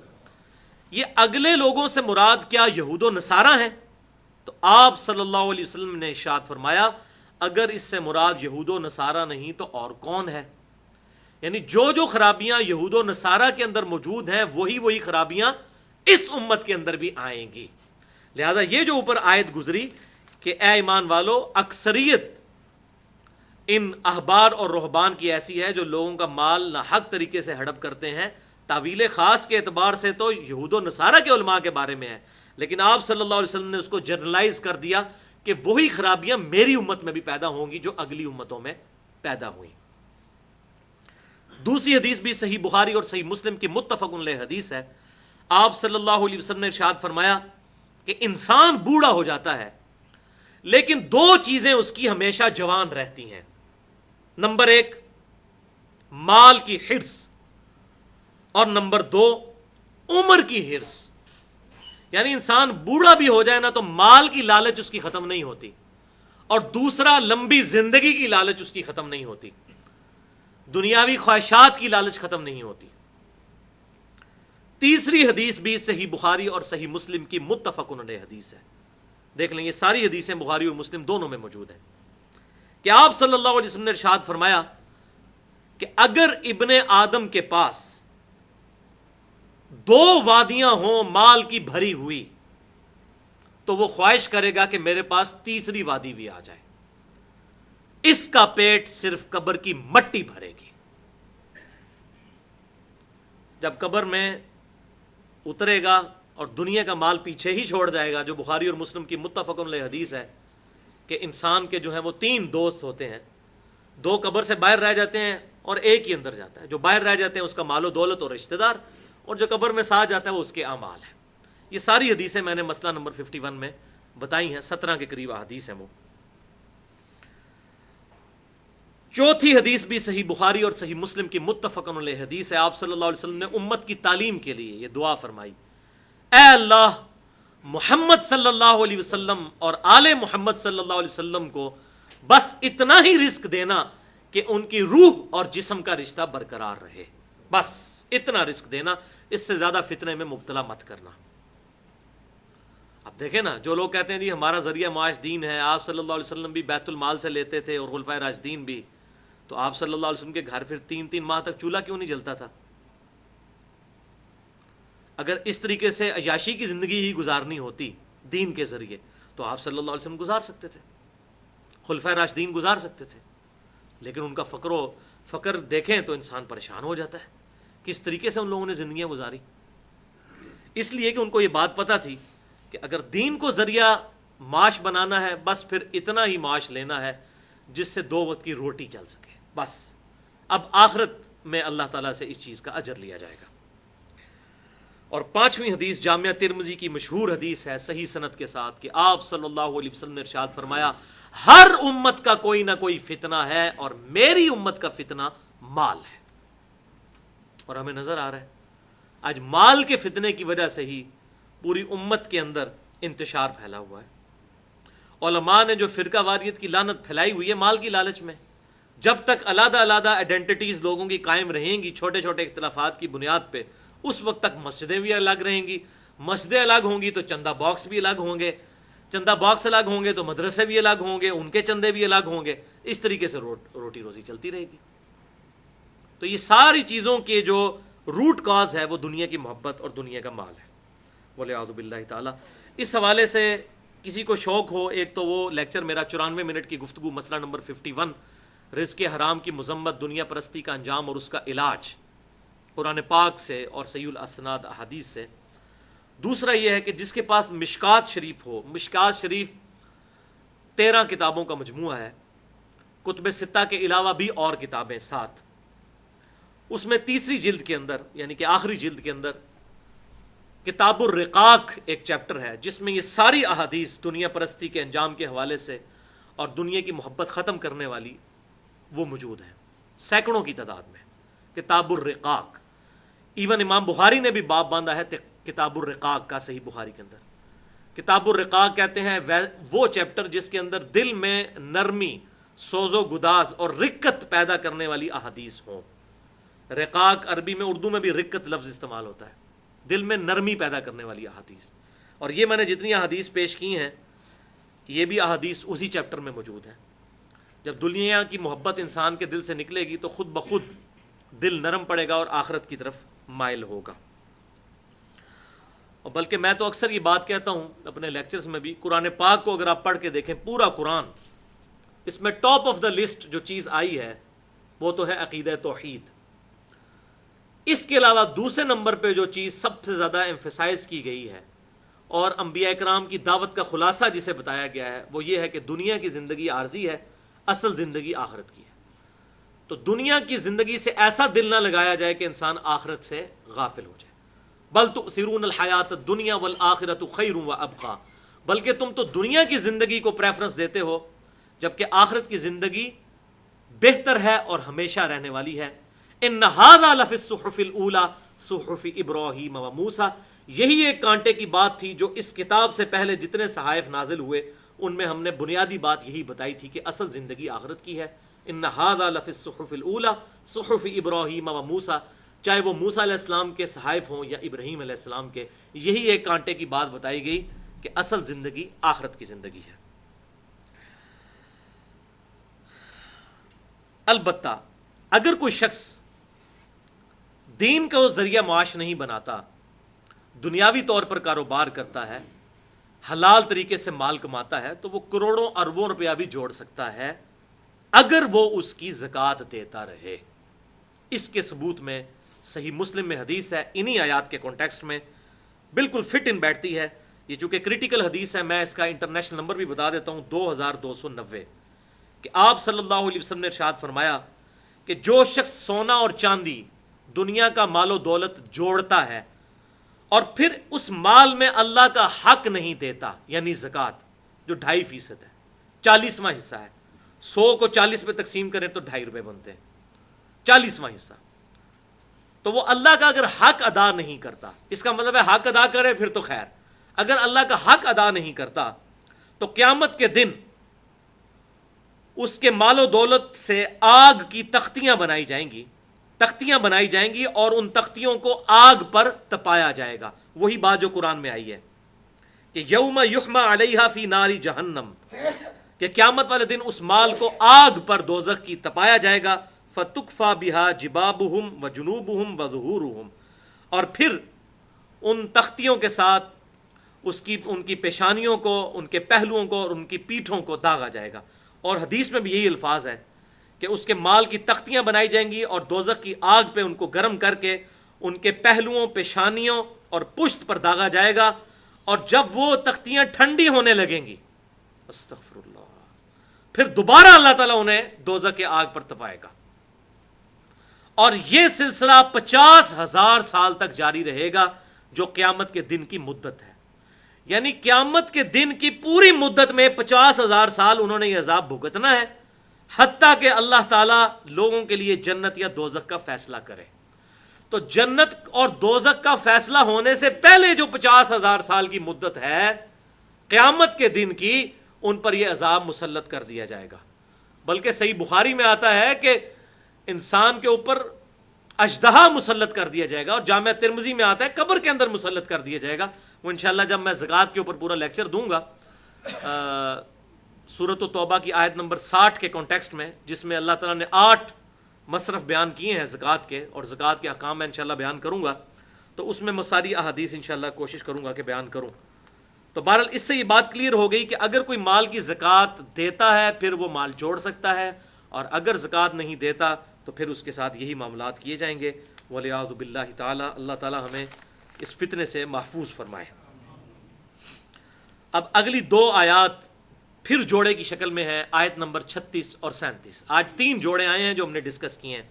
یہ اگلے لوگوں سے مراد کیا یہود و نصارہ ہیں؟ تو آپ صلی اللہ علیہ وسلم نے ارشاد فرمایا اگر اس سے مراد یہود و نصارہ نہیں تو اور کون ہے؟ یعنی جو خرابیاں یہود و نصارہ کے اندر موجود ہیں وہی خرابیاں اس امت کے اندر بھی آئیں گی. لہذا یہ جو اوپر آیت گزری کہ اے ایمان والو, اکثریت ان احبار اور رہبان کی ایسی ہے جو لوگوں کا مال ناحق طریقے سے ہڑپ کرتے ہیں. تعویل خاص کے اعتبار سے تو یہود و نصارہ کے علماء کے بارے میں ہے, لیکن آپ صلی اللہ علیہ وسلم نے اس کو جنرلائز کر دیا کہ وہی خرابیاں میری امت میں بھی پیدا ہوں گی جو اگلی امتوں میں پیدا ہوئی. دوسری حدیث بھی صحیح بخاری اور صحیح مسلم کی متفق علیہ حدیث ہے. آپ صلی اللہ علیہ وسلم نے ارشاد فرمایا کہ انسان بوڑھا ہو جاتا ہے لیکن 2 چیزیں اس کی ہمیشہ جوان رہتی ہیں. نمبر 1 مال کی حرص, اور نمبر 2 عمر کی حرص. یعنی انسان بوڑھا بھی ہو جائے نا تو مال کی لالچ اس کی ختم نہیں ہوتی, اور دوسرا لمبی زندگی کی لالچ اس کی ختم نہیں ہوتی, دنیاوی خواہشات کی لالچ ختم نہیں ہوتی. تیسری حدیث بھی صحیح بخاری اور صحیح مسلم کی متفق علیہ حدیث ہے. دیکھ لیں یہ ساری حدیثیں بخاری اور مسلم دونوں میں موجود ہیں کہ آپ صلی اللہ علیہ وسلم نے ارشاد فرمایا کہ اگر ابن آدم کے پاس 2 وادیاں ہوں مال کی بھری ہوئی تو وہ خواہش کرے گا کہ میرے پاس تیسری وادی بھی آ جائے. اس کا پیٹ صرف قبر کی مٹی بھرے گی. جب قبر میں اترے گا اور دنیا کا مال پیچھے ہی چھوڑ جائے گا, جو بخاری اور مسلم کی متفق علیہ حدیث ہے کہ انسان کے جو ہیں وہ 3 دوست ہوتے ہیں, 2 قبر سے باہر رہ جاتے ہیں اور ایک ہی اندر جاتا ہے. جو باہر رہ جاتے ہیں اس کا مال و دولت اور رشتہ دار, اور جو قبر میں ساتھ جاتا ہے وہ اس کے اعمال ہیں. یہ ساری حدیثیں میں نے مسئلہ نمبر 51 میں بتائی ہیں, 17 کے قریب حدیث ہیں وہ. چوتھی حدیث بھی صحیح بخاری اور صحیح مسلم کی متفق علیہ حدیث ہے. آپ صلی اللہ علیہ وسلم نے امت کی تعلیم کے لیے یہ دعا فرمائی, اے اللہ محمد صلی اللہ علیہ وسلم اور آل محمد صلی اللہ علیہ وسلم کو بس اتنا ہی رزق دینا کہ ان کی روح اور جسم کا رشتہ برقرار رہے, بس اتنا رزق دینا, اس سے زیادہ فتنے میں مبتلا مت کرنا. اب دیکھیں نا, جو لوگ کہتے ہیں جی ہمارا ذریعہ معاش دین ہے, آپ صلی اللہ علیہ وسلم بھی بیت المال سے لیتے تھے اور خلفائے راشدین بھی, تو آپ صلی اللہ علیہ وسلم کے گھر پھر 3 ماہ تک چولہا کیوں نہیں جلتا تھا؟ اگر اس طریقے سے عیاشی کی زندگی ہی گزارنی ہوتی دین کے ذریعے تو آپ صلی اللہ علیہ وسلم گزار سکتے تھے, خلفائے راشدین گزار سکتے تھے, لیکن ان کا فقر و فقر دیکھیں تو انسان پریشان ہو جاتا ہے، کس طریقے سے ان لوگوں نے زندگیاں گزاری، اس لیے کہ ان کو یہ بات پتہ تھی کہ اگر دین کو ذریعہ معاش بنانا ہے بس پھر اتنا ہی معاش لینا ہے جس سے 2 وقت کی روٹی چل سکے بس، اب آخرت میں اللہ تعالیٰ سے اس چیز کا اجر لیا جائے گا۔ اور 5ویں حدیث جامعہ ترمذی کی مشہور حدیث ہے صحیح سند کے ساتھ کہ آپ صلی اللہ علیہ وسلم نے ارشاد فرمایا ہر امت کا کوئی نہ کوئی فتنہ ہے اور میری امت کا فتنہ مال ہے۔ اور ہمیں نظر آ رہا ہے آج مال کے فتنے کی وجہ سے ہی پوری امت کے اندر انتشار پھیلا ہوا ہے۔ علماء نے جو فرقہ واریت کی لعنت پھیلائی ہوئی ہے مال کی لالچ میں، جب تک علیحدہ علیحدہ آئیڈینٹیٹیز لوگوں کی قائم رہیں گی چھوٹے چھوٹے اختلافات کی بنیاد پہ، اس وقت تک مسجدیں بھی الگ رہیں گی، مسجدیں الگ ہوں گی تو چندہ باکس بھی الگ ہوں گے، چندہ باکس الگ ہوں گے تو مدرسے بھی الگ ہوں گے، ان کے چندے بھی الگ ہوں گے، اس طریقے سے روٹی روزی چلتی رہے گی۔ تو یہ ساری چیزوں کے جو روٹ کاز ہے وہ دنیا کی محبت اور دنیا کا مال ہے، وَلِعَاذُ بِاللَّهِ تعالیٰ۔ اس حوالے سے کسی کو شوق ہو، ایک تو وہ لیکچر میرا 94 منٹ کی گفتگو مسئلہ نمبر 51 رزق حرام کی مذمت، دنیا پرستی کا انجام اور اس کا علاج، قرآن پاک سے اور صحیح الاسناد احادیث سے۔ دوسرا یہ ہے کہ جس کے پاس مشکات شریف ہو، مشکات شریف 13 کتابوں کا مجموعہ ہے، کتب ستہ کے علاوہ بھی اور کتابیں 7، اس میں تیسری جلد کے اندر یعنی کہ آخری جلد کے اندر کتاب الرقاق ایک چیپٹر ہے جس میں یہ ساری احادیث دنیا پرستی کے انجام کے حوالے سے اور دنیا کی محبت ختم کرنے والی وہ موجود ہیں سینکڑوں کی تعداد میں۔ کتاب الرقاق، ایون امام بخاری نے بھی باب باندھا ہے کتاب الرقاق کا صحیح بخاری کے اندر۔ کتاب الرقاق کہتے ہیں وہ چیپٹر جس کے اندر دل میں نرمی، سوز و گداز اور رقت پیدا کرنے والی احادیث ہوں۔ رقاق عربی میں، اردو میں بھی رقت لفظ استعمال ہوتا ہے، دل میں نرمی پیدا کرنے والی احادیث۔ اور یہ میں نے جتنی احادیث پیش کی ہیں یہ بھی احادیث اسی چیپٹر میں موجود ہیں۔ جب دنیا کی محبت انسان کے دل سے نکلے گی تو خود بخود دل نرم پڑے گا اور آخرت کی طرف مائل ہوگا۔ اور بلکہ میں تو اکثر یہ بات کہتا ہوں اپنے لیکچرز میں بھی، قرآن پاک کو اگر آپ پڑھ کے دیکھیں پورا قرآن، اس میں ٹاپ آف دا لسٹ جو چیز آئی ہے وہ تو ہے عقیدہ توحید۔ اس کے علاوہ دوسرے نمبر پہ جو چیز سب سے زیادہ ایمفیسائز کی گئی ہے اور انبیاء کرام کی دعوت کا خلاصہ جسے بتایا گیا ہے وہ یہ ہے کہ دنیا کی زندگی عارضی ہے، اصل زندگی آخرت کی ہے۔ تو دنیا کی زندگی سے ایسا دل نہ لگایا جائے کہ انسان آخرت سے غافل ہو جائے۔ بل تؤثرون الحیات الدنیا والآخرۃ خیر وابقی، بلکہ تم تو دنیا کی زندگی کو پریفرنس دیتے ہو جبکہ آخرت کی زندگی بہتر ہے اور ہمیشہ رہنے والی ہے۔ ان ھذا لفی الصحف الاولی صحف ابراہیم و موسیٰ، یہی ایک کانٹے کی بات تھی جو اس کتاب سے پہلے جتنے صحائف نازل ہوئے ان میں ہم نے بنیادی بات یہی بتائی تھی کہ اصل زندگی آخرت کی ہے۔ ان ھذا لفی الصحف الاولی صحف ابراہیم و موسیٰ، چاہے وہ موسیٰ علیہ السلام کے صحائف ہوں یا ابراہیم علیہ السلام کے، یہی ایک کانٹے کی بات بتائی گئی کہ اصل زندگی آخرت کی زندگی ہے۔ البتہ اگر کوئی شخص دین کا ذریعہ معاش نہیں بناتا، دنیاوی طور پر کاروبار کرتا ہے، حلال طریقے سے مال کماتا ہے، تو وہ کروڑوں اربوں روپیہ بھی جوڑ سکتا ہے اگر وہ اس کی زکوٰۃ دیتا رہے۔ اس کے ثبوت میں صحیح مسلم میں حدیث ہے، انہی آیات کے کانٹیکسٹ میں بالکل فٹ ان بیٹھتی ہے۔ یہ چونکہ کریٹیکل حدیث ہے، میں اس کا انٹرنیشنل نمبر بھی بتا دیتا ہوں، 2290، کہ آپ صلی اللہ علیہ وسلم نے ارشاد فرمایا کہ جو شخص سونا اور چاندی، دنیا کا مال و دولت جوڑتا ہے اور پھر اس مال میں اللہ کا حق نہیں دیتا، یعنی زکوٰۃ جو 2.5% ہے، 40واں حصہ ہے، 100 کو 40 پہ تقسیم کریں تو 2.5 روپے بنتے ہیں، 40واں حصہ، تو وہ اللہ کا اگر حق ادا نہیں کرتا، اس کا مطلب ہے حق ادا کرے پھر تو خیر، اگر اللہ کا حق ادا نہیں کرتا تو قیامت کے دن اس کے مال و دولت سے آگ کی تختیاں بنائی جائیں گی اور ان تختیوں کو آگ پر تپایا جائے گا۔ وہی بات جو قرآن میں آئی ہے کہ یوم یحمى علیہا فی نار جہنم، کہ قیامت والے دن اس مال کو آگ پر دوزخ کی تپایا جائے گا، فتکفى بها جبابہم وجنوبہم وظہورہم، اور پھر ان تختیوں کے ساتھ ان کی پیشانیوں کو، ان کے پہلوؤں کو اور ان کی پیٹھوں کو داغا جائے گا۔ اور حدیث میں بھی یہی الفاظ ہے کہ اس کے مال کی تختیاں بنائی جائیں گی اور دوزخ کی آگ پہ ان کو گرم کر کے ان کے پہلوؤں، پیشانیوں اور پشت پر داغا جائے گا، اور جب وہ تختیاں ٹھنڈی ہونے لگیں گی، استغفر اللہ، پھر دوبارہ اللہ تعالیٰ انہیں دوزخ کے آگ پر تپائے گا، اور یہ سلسلہ 50,000 سال تک جاری رہے گا، جو قیامت کے دن کی مدت ہے۔ یعنی قیامت کے دن کی پوری مدت میں 50,000 سال انہوں نے یہ عذاب بھگتنا ہے، حتیٰ کہ اللہ تعالیٰ لوگوں کے لیے جنت یا دوزخ کا فیصلہ کرے۔ تو جنت اور دوزخ کا فیصلہ ہونے سے پہلے جو 50,000 سال کی مدت ہے قیامت کے دن کی، ان پر یہ عذاب مسلط کر دیا جائے گا۔ بلکہ صحیح بخاری میں آتا ہے کہ انسان کے اوپر اژدہا مسلط کر دیا جائے گا، اور جامعہ ترمذی میں آتا ہے قبر کے اندر مسلط کر دیا جائے گا۔ وہ انشاءاللہ جب میں زکوٰۃ کے اوپر پورا لیکچر دوں گا، سورۃ التوبہ کی آیت نمبر 60 کے کانٹیکسٹ میں، جس میں اللہ تعالیٰ نے 8 مصرف بیان کیے ہیں زکوٰۃ کے، اور زکوٰۃ کے احکام میں انشاءاللہ بیان کروں گا، تو اس میں میں ساری احادیث انشاءاللہ کوشش کروں گا کہ بیان کروں۔ تو بہرحال اس سے یہ بات کلیئر ہو گئی کہ اگر کوئی مال کی زکوٰۃ دیتا ہے پھر وہ مال جوڑ سکتا ہے، اور اگر زکوٰۃ نہیں دیتا تو پھر اس کے ساتھ یہی معاملات کیے جائیں گے۔ وَلِعَاذُ بِاللَّهِ تعالیٰ، اللہ تعالیٰ ہمیں اس فتنے سے محفوظ فرمائے۔ اب اگلی 2 آیات پھر جوڑے کی شکل میں ہیں، آیت نمبر 36 اور 37۔ آج 3 جوڑے آئے ہیں جو ہم نے ڈسکس کیے ہیں۔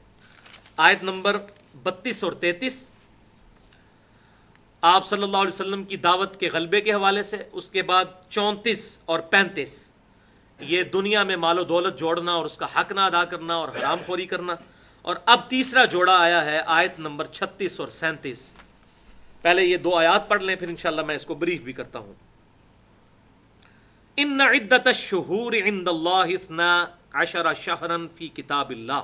آیت نمبر 32 اور 33 آپ صلی اللہ علیہ وسلم کی دعوت کے غلبے کے حوالے سے، اس کے بعد 34 اور 35 یہ دنیا میں مال و دولت جوڑنا اور اس کا حق نہ ادا کرنا اور حرام خوری کرنا، اور اب تیسرا جوڑا آیا ہے آیت نمبر 36 اور 37۔ پہلے یہ 2 آیات پڑھ لیں، پھر انشاءاللہ میں اس کو بریف بھی کرتا ہوں۔ ان عدت الشہور عند اللہ 12 شہرا فی کتاب اللہ،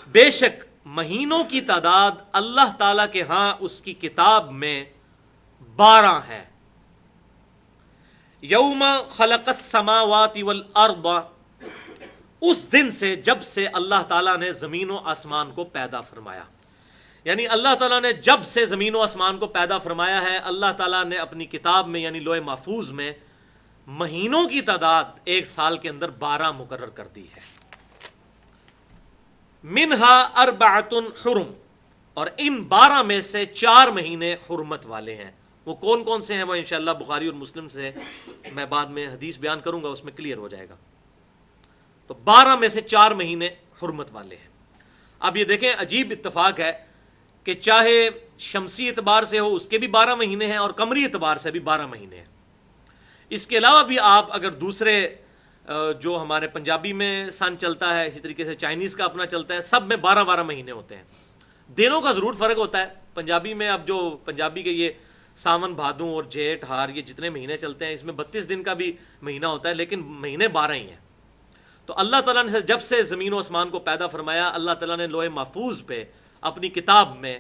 بے شک مہینوں کی تعداد اللہ تعالیٰ کے ہاں اس کی کتاب میں 12 ہے۔ یوم خلق السماوات والارض، اس دن سے جب سے اللہ تعالیٰ نے زمین و آسمان کو پیدا فرمایا، یعنی اللہ تعالیٰ نے جب سے زمین و آسمان کو پیدا فرمایا ہے، اللہ تعالیٰ نے اپنی کتاب میں یعنی لوح محفوظ میں مہینوں کی تعداد ایک سال کے اندر 12 مقرر کر دی ہے۔ منہا اربعۃ حرم، اور ان 12 میں سے 4 مہینے حرمت والے ہیں۔ وہ کون کون سے ہیں وہ انشاءاللہ بخاری اور مسلم سے میں بعد میں حدیث بیان کروں گا، اس میں کلیئر ہو جائے گا۔ تو 12 میں سے 4 مہینے حرمت والے ہیں۔ اب یہ دیکھیں عجیب اتفاق ہے کہ چاہے شمسی اعتبار سے ہو اس کے بھی 12 مہینے ہیں، اور قمری اعتبار سے بھی 12 مہینے ہیں۔ اس کے علاوہ بھی آپ اگر دوسرے جو ہمارے پنجابی میں سن چلتا ہے، اسی طریقے سے چائنیز کا اپنا چلتا ہے، سب میں 12 مہینے ہوتے ہیں۔ دنوں کا ضرور فرق ہوتا ہے۔ پنجابی میں اب جو پنجابی کے یہ ساون، بھادوں اور جیٹھ، ہار، یہ جتنے مہینے چلتے ہیں اس میں 32 دن کا بھی مہینہ ہوتا ہے، لیکن مہینے 12 ہی ہیں۔ تو اللہ تعالیٰ نے جب سے زمین و آسمان کو پیدا فرمایا، اللہ تعالیٰ نے لوح محفوظ پہ اپنی کتاب میں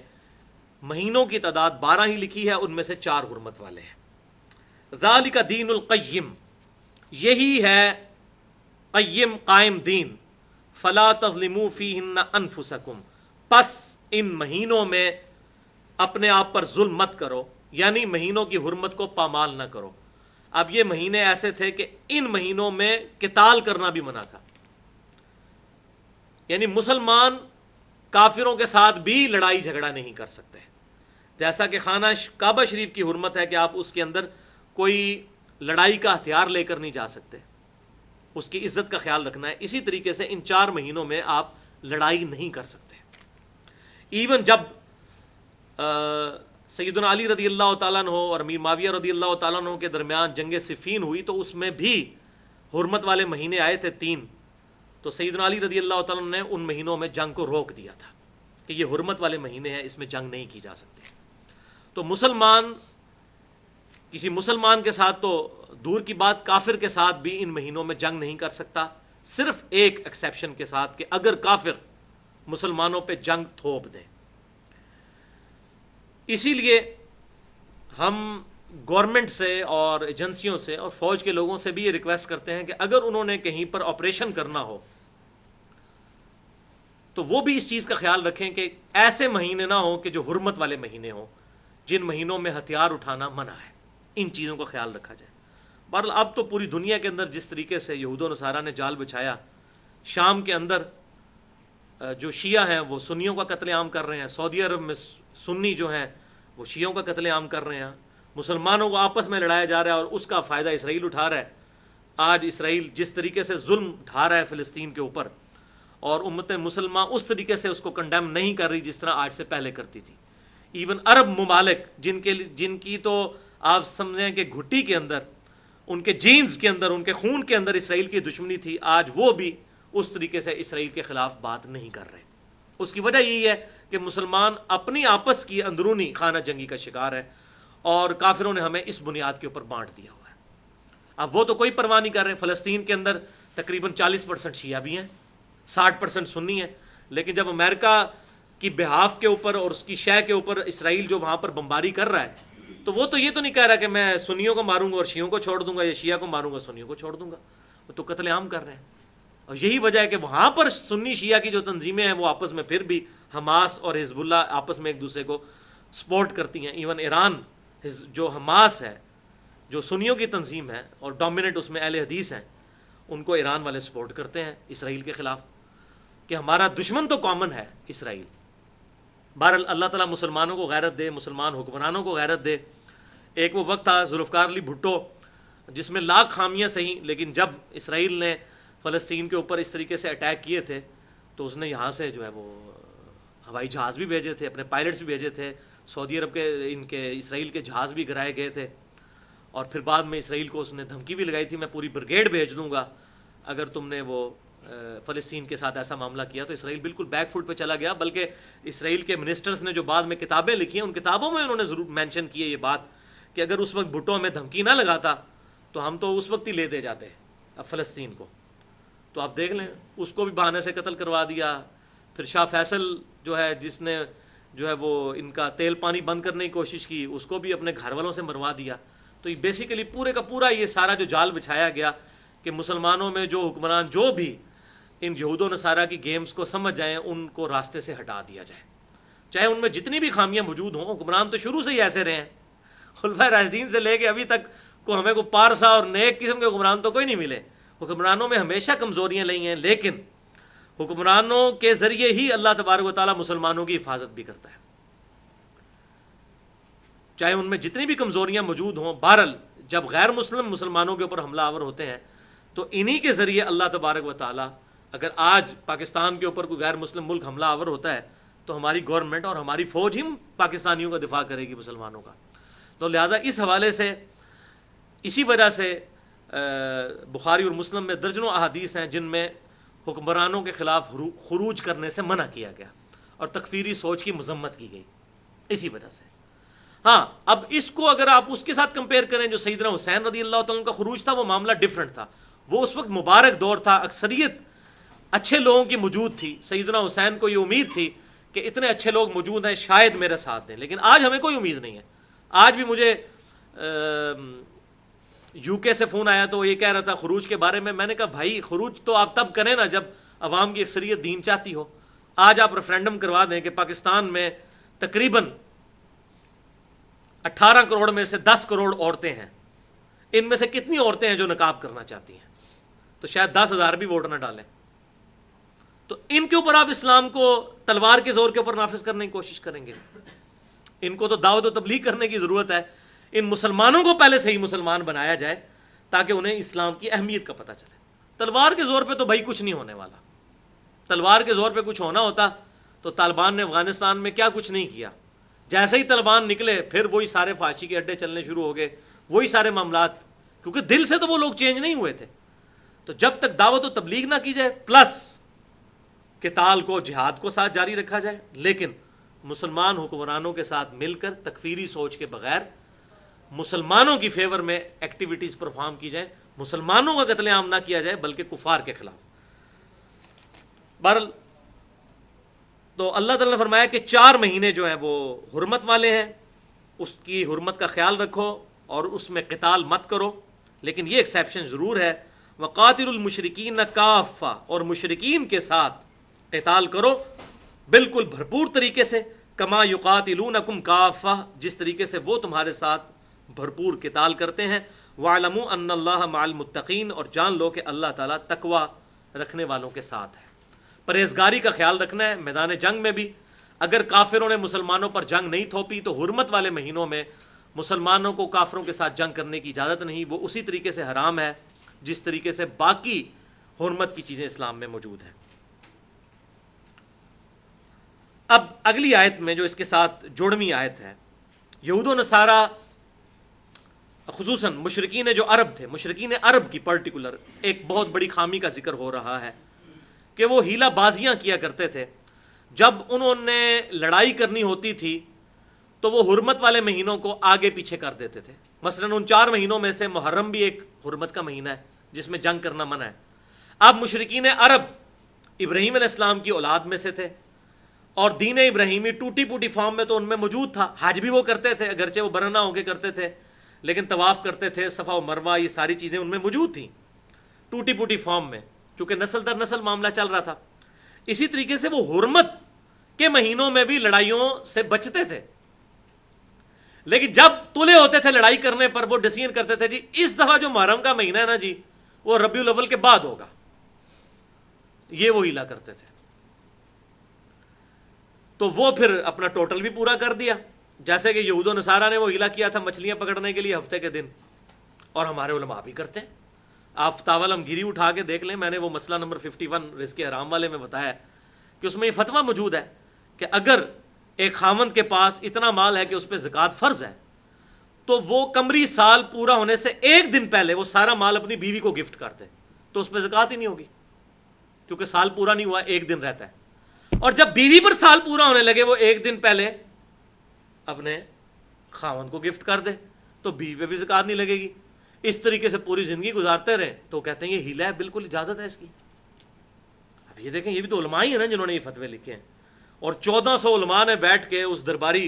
مہینوں کی تعداد 12 ہی لکھی ہے، ان میں سے 4 حرمت والے ہیں۔ ذالک دین القیم، یہی ہے قیم قائم دین۔ فلا تظلموا فیہن انفسکم، پس ان مہینوں میں اپنے آپ پر ظلم مت کرو، یعنی مہینوں کی حرمت کو پامال نہ کرو۔ اب یہ مہینے ایسے تھے کہ ان مہینوں میں قتال کرنا بھی منع تھا، یعنی مسلمان کافروں کے ساتھ بھی لڑائی جھگڑا نہیں کر سکتے۔ جیسا کہ خانہ کعبہ شریف کی حرمت ہے کہ آپ اس کے اندر کوئی لڑائی کا ہتھیار لے کر نہیں جا سکتے، اس کی عزت کا خیال رکھنا ہے۔ اسی طریقے سے ان 4 مہینوں میں آپ لڑائی نہیں کر سکتے۔ ایون جب سیدنا علی رضی اللہ تعالیٰ عنہ اور امیر معاویہ رضی اللہ تعالیٰ عنہ کے درمیان جنگ صفین ہوئی تو اس میں بھی حرمت والے مہینے آئے تھے 3، تو سیدنا علی رضی اللہ تعالیٰ عنہ نے ان مہینوں میں جنگ کو روک دیا تھا کہ یہ حرمت والے مہینے ہیں، اس میں جنگ نہیں کی جا سکتی۔ تو مسلمان کسی مسلمان کے ساتھ تو دور کی بات، کافر کے ساتھ بھی ان مہینوں میں جنگ نہیں کر سکتا، صرف ایک ایکسیپشن کے ساتھ کہ اگر کافر مسلمانوں پہ جنگ تھوپ دیں۔ اسی لیے ہم گورنمنٹ سے اور ایجنسیوں سے اور فوج کے لوگوں سے بھی یہ ریکویسٹ کرتے ہیں کہ اگر انہوں نے کہیں پر آپریشن کرنا ہو تو وہ بھی اس چیز کا خیال رکھیں کہ ایسے مہینے نہ ہوں کہ جو حرمت والے مہینے ہوں، جن مہینوں میں ہتھیار اٹھانا منع ہے۔ ان چیزوں کا خیال رکھا جائے۔ بہرحال اب تو پوری دنیا کے اندر جس طریقے سے یہود و نصارہ نے جال بچھایا، شام کے اندر جو شیعہ ہیں وہ سنیوں کا قتل عام کر رہے ہیں، سعودی عرب میں سنی جو ہیں وہ شیعوں کا قتل عام کر رہے ہیں، مسلمانوں کو آپس میں لڑایا جا رہا ہے اور اس کا فائدہ اسرائیل اٹھا رہا ہے۔ آج اسرائیل جس طریقے سے ظلم ڈھا رہا ہے فلسطین کے اوپر، اور امت مسلمہ اس طریقے سے اس کو کنڈیم نہیں کر رہی جس طرح آج سے پہلے کرتی تھی۔ ایون عرب ممالک جن کی تو آپ سمجھیں کہ گھٹی کے اندر، ان کے جینز کے اندر، ان کے خون کے اندر اسرائیل کی دشمنی تھی، آج وہ بھی اس طریقے سے اسرائیل کے خلاف بات نہیں کر رہے۔ اس کی وجہ یہی ہے کہ مسلمان اپنی آپس کی اندرونی خانہ جنگی کا شکار ہے، اور کافروں نے ہمیں اس بنیاد کے اوپر بانٹ دیا ہوا ہے۔ اب وہ تو کوئی پرواہ نہیں کر رہے۔ فلسطین کے اندر تقریباً 40% شیعہ بھی ہیں، 60% سنی ہیں، لیکن جب امریکہ کی بہاف کے اوپر اور اس کی شے کے اوپر اسرائیل جو وہاں پر بمباری کر رہا ہے، تو وہ تو یہ تو نہیں کہہ رہا کہ میں سنیوں کو ماروں گا اور شیعوں کو چھوڑ دوں گا، یا شیعہ کو ماروں گا سنیوں کو چھوڑ دوں گا۔ وہ تو قتل عام کر رہے ہیں، اور یہی وجہ ہے کہ وہاں پر سنی شیعہ کی جو تنظیمیں ہیں وہ آپس میں پھر بھی حماس اور حزب اللہ آپس میں ایک دوسرے کو سپورٹ کرتی ہیں۔ ایون ایران جو حماس ہے، جو سنیوں کی تنظیم ہے اور ڈومیننٹ اس میں اہل حدیث ہیں، ان کو ایران والے سپورٹ کرتے ہیں اسرائیل کے خلاف، کہ ہمارا دشمن تو کامن ہے اسرائیل۔ بہرحال اللہ تعالیٰ مسلمانوں کو غیرت دے، مسلمان حکمرانوں کو غیرت دے۔ ایک وہ وقت تھا ذوالفقار علی بھٹو جس میں لاکھ خامیاں صحیح، لیکن جب اسرائیل نے فلسطین کے اوپر اس طریقے سے اٹیک کیے تھے تو اس نے یہاں سے جو ہے وہ ہوائی جہاز بھی بھیجے تھے، اپنے پائلٹس بھی بھیجے تھے، سعودی عرب کے اسرائیل کے جہاز بھی گرائے گئے تھے، اور پھر بعد میں اسرائیل کو اس نے دھمکی بھی لگائی تھی میں پوری بریگیڈ بھیج دوں گا اگر تم نے وہ فلسطین کے ساتھ ایسا معاملہ کیا۔ تو اسرائیل بالکل بیک فوٹ پہ چلا گیا، بلکہ اسرائیل کے منسٹرز نے جو بعد میں کتابیں لکھی ہیں ان کتابوں میں انہوں نے ضرور مینشن کی ہے یہ بات کہ اگر اس وقت بھٹو ہمیں دھمکی نہ لگاتا تو ہم تو اس وقت ہی لے دے جاتے اب فلسطین کو۔ تو آپ دیکھ لیں، اس کو بھی بہانے سے قتل کروا دیا۔ پھر شاہ فیصل جو ہے جس نے جو ہے وہ ان کا تیل پانی بند کرنے کی کوشش کی، اس کو بھی اپنے گھر والوں سے مروا دیا۔ تو یہ بیسیکلی پورے کا پورا یہ سارا جو جال بچھایا گیا کہ مسلمانوں میں جو حکمران جو بھی ان یہود و نصارہ کی گیمز کو سمجھ جائیں ان کو راستے سے ہٹا دیا جائے، چاہے ان میں جتنی بھی خامیاں موجود ہوں۔ حکمران تو شروع سے ہی ایسے رہے ہیں، خلفائے راشدین سے لے کے ابھی تک کو ہمیں کو پارسا اور نیک قسم کے حکمران تو کوئی نہیں ملے۔ حکمرانوں میں ہمیشہ کمزوریاں لئی ہیں، لیکن حکمرانوں کے ذریعے ہی اللہ تبارک و تعالیٰ مسلمانوں کی حفاظت بھی کرتا ہے، چاہے ان میں جتنی بھی کمزوریاں موجود ہوں۔ بہرحال جب غیر مسلم مسلمانوں کے اوپر حملہ آور ہوتے ہیں تو انہی کے ذریعے اللہ تبارک و تعالیٰ، اگر آج پاکستان کے اوپر کوئی غیر مسلم ملک حملہ آور ہوتا ہے تو ہماری گورنمنٹ اور ہماری فوج ہی پاکستانیوں کا دفاع کرے گی، مسلمانوں کا۔ تو لہٰذا اس حوالے سے اسی وجہ سے بخاری اور مسلم میں درجنوں احادیث ہیں جن میں حکمرانوں کے خلاف خروج کرنے سے منع کیا گیا اور تکفیری سوچ کی مذمت کی گئی اسی وجہ سے۔ ہاں، اب اس کو اگر آپ اس کے ساتھ کمپیئر کریں جو سیدنا حسین رضی اللہ تعالیٰ کا خروج تھا، وہ معاملہ ڈیفرنٹ تھا۔ وہ اس وقت مبارک دور تھا، اکثریت اچھے لوگوں کی موجود تھی۔ سیدنا حسین کو یہ امید تھی کہ اتنے اچھے لوگ موجود ہیں، شاید میرے ساتھ دیں، لیکن آج ہمیں کوئی امید نہیں ہے۔ آج بھی مجھے یو کے سے فون آیا تو وہ یہ کہہ رہا تھا خروج کے بارے میں نے کہا بھائی خروج تو آپ تب کریں نا جب عوام کی اکثریت دین چاہتی ہو۔ آج آپ ریفرینڈم کروا دیں کہ پاکستان میں تقریباً 18 کروڑ میں سے 10 کروڑ عورتیں ہیں، ان میں سے کتنی عورتیں ہیں جو نقاب کرنا چاہتی ہیں؟ تو شاید 10,000 بھی ووٹ نہ ڈالیں۔ تو ان کے اوپر آپ اسلام کو تلوار کے زور کے اوپر نافذ کرنے کی کوشش کریں گے؟ ان کو تو دعوت و تبلیغ کرنے کی ضرورت ہے۔ ان مسلمانوں کو پہلے صحیح مسلمان بنایا جائے تاکہ انہیں اسلام کی اہمیت کا پتہ چلے۔ تلوار کے زور پہ تو بھائی کچھ نہیں ہونے والا۔ تلوار کے زور پہ کچھ ہونا ہوتا تو طالبان نے افغانستان میں کیا کچھ نہیں کیا۔ جیسے ہی طالبان نکلے پھر وہی سارے فحاشی کے اڈے چلنے شروع ہو گئے، وہی سارے معاملات، کیونکہ دل سے تو وہ لوگ چینج نہیں ہوئے تھے۔ تو جب تک دعوت و تبلیغ نہ کی جائے، پلس قتال کو، جہاد کو ساتھ جاری رکھا جائے، لیکن مسلمان حکمرانوں کے ساتھ مل کر تکفیری سوچ کے بغیر مسلمانوں کی فیور میں ایکٹیویٹیز پرفارم کی جائیں، مسلمانوں کا قتل عام نہ کیا جائے بلکہ کفار کے خلاف۔ بہرحال تو اللہ تعالیٰ نے فرمایا کہ 4 مہینے جو ہیں وہ حرمت والے ہیں، اس کی حرمت کا خیال رکھو اور اس میں قتال مت کرو، لیکن یہ ایکسیپشن ضرور ہے، وقاتل المشرکین کافہ، اور مشرکین کے ساتھ قتال کرو بالکل بھرپور طریقے سے، کما یقاتلونکم کافہ، جس طریقے سے وہ تمہارے ساتھ بھرپور قتال کرتے ہیں، وَاعْلَمُوا أَنَّ اللَّهَ مَعَ الْمُتَّقِينَ، اور جان لو کہ اللہ تعالیٰ تقوی رکھنے والوں کے ساتھ ہے۔ پرہیزگاری کا خیال رکھنا ہے میدان جنگ میں بھی. اگر کافروں نے مسلمانوں پر جنگ نہیں تھوپی تو حرمت والے مہینوں میں مسلمانوں کو کافروں کے ساتھ جنگ کرنے کی اجازت نہیں. وہ اسی طریقے سے حرام ہے جس طریقے سے باقی حرمت کی چیزیں اسلام میں موجود ہیں. اب اگلی آیت میں جو اس کے ساتھ جوڑویں آیت ہے، یہود و نصارہ خصوصاً مشرکین جو عرب تھے، مشرکین عرب کی پرٹیکولر ایک بہت بڑی خامی کا ذکر ہو رہا ہے کہ وہ ہیلا بازیاں کیا کرتے تھے. جب انہوں نے لڑائی کرنی ہوتی تھی تو وہ حرمت والے مہینوں کو آگے پیچھے کر دیتے تھے. مثلاً ان 4 مہینوں میں سے محرم بھی ایک حرمت کا مہینہ ہے جس میں جنگ کرنا منع ہے. اب مشرکین عرب ابراہیم علیہ السلام کی اولاد میں سے تھے اور دین ابراہیمی ٹوٹی پوٹی فارم میں تو ان میں موجود تھا. حج بھی وہ کرتے تھے، اگرچہ وہ برہنہ ہو کے کرتے تھے، لیکن طواف کرتے تھے، صفا و مروہ، یہ ساری چیزیں ان میں موجود تھیں ٹوٹی پوٹی فارم میں، چونکہ نسل در نسل معاملہ چل رہا تھا. اسی طریقے سے وہ حرمت کے مہینوں میں بھی لڑائیوں سے بچتے تھے، لیکن جب تلے ہوتے تھے لڑائی کرنے پر وہ ڈیسیژن کرتے تھے جی اس دفعہ جو محرم کا مہینہ ہے نا جی وہ ربیع الاول کے بعد ہوگا. یہ وہ ہیلا کرتے تھے. تو وہ پھر اپنا ٹوٹل بھی پورا کر دیا، جیسے کہ یہود و نصارہ نے وہ ہیلا کیا تھا مچھلیاں پکڑنے کے لیے ہفتے کے دن، اور ہمارے علماء بھی کرتے ہیں. آپ فتاوی علمگیری اٹھا کے دیکھ لیں، میں نے وہ مسئلہ نمبر 51 رزق حرام والے میں بتایا ہے کہ اس میں یہ فتویٰ موجود ہے کہ اگر ایک خاوند کے پاس اتنا مال ہے کہ اس پہ زکوٰۃ فرض ہے تو وہ قمری سال پورا ہونے سے ایک دن پہلے وہ سارا مال اپنی بیوی کو گفٹ کر دے تو اس پہ زکوٰۃ ہی نہیں ہوگی، کیونکہ سال پورا نہیں ہوا، ایک دن رہتا ہے. اور جب بیوی پر سال پورا ہونے لگے وہ ایک دن پہلے اپنے خاوند کو گفٹ کر دے تو بیوی پہ بھی زکوٰۃ نہیں لگے گی. اس طریقے سے پوری زندگی گزارتے رہے تو کہتے ہیں یہ ہیلا ہے، بالکل اجازت ہے اس کی. اب یہ دیکھیں، یہ بھی تو علماء ہی ہیں نا جنہوں نے یہ فتوے لکھے ہیں، اور 1400 علماء نے بیٹھ کے، اس درباری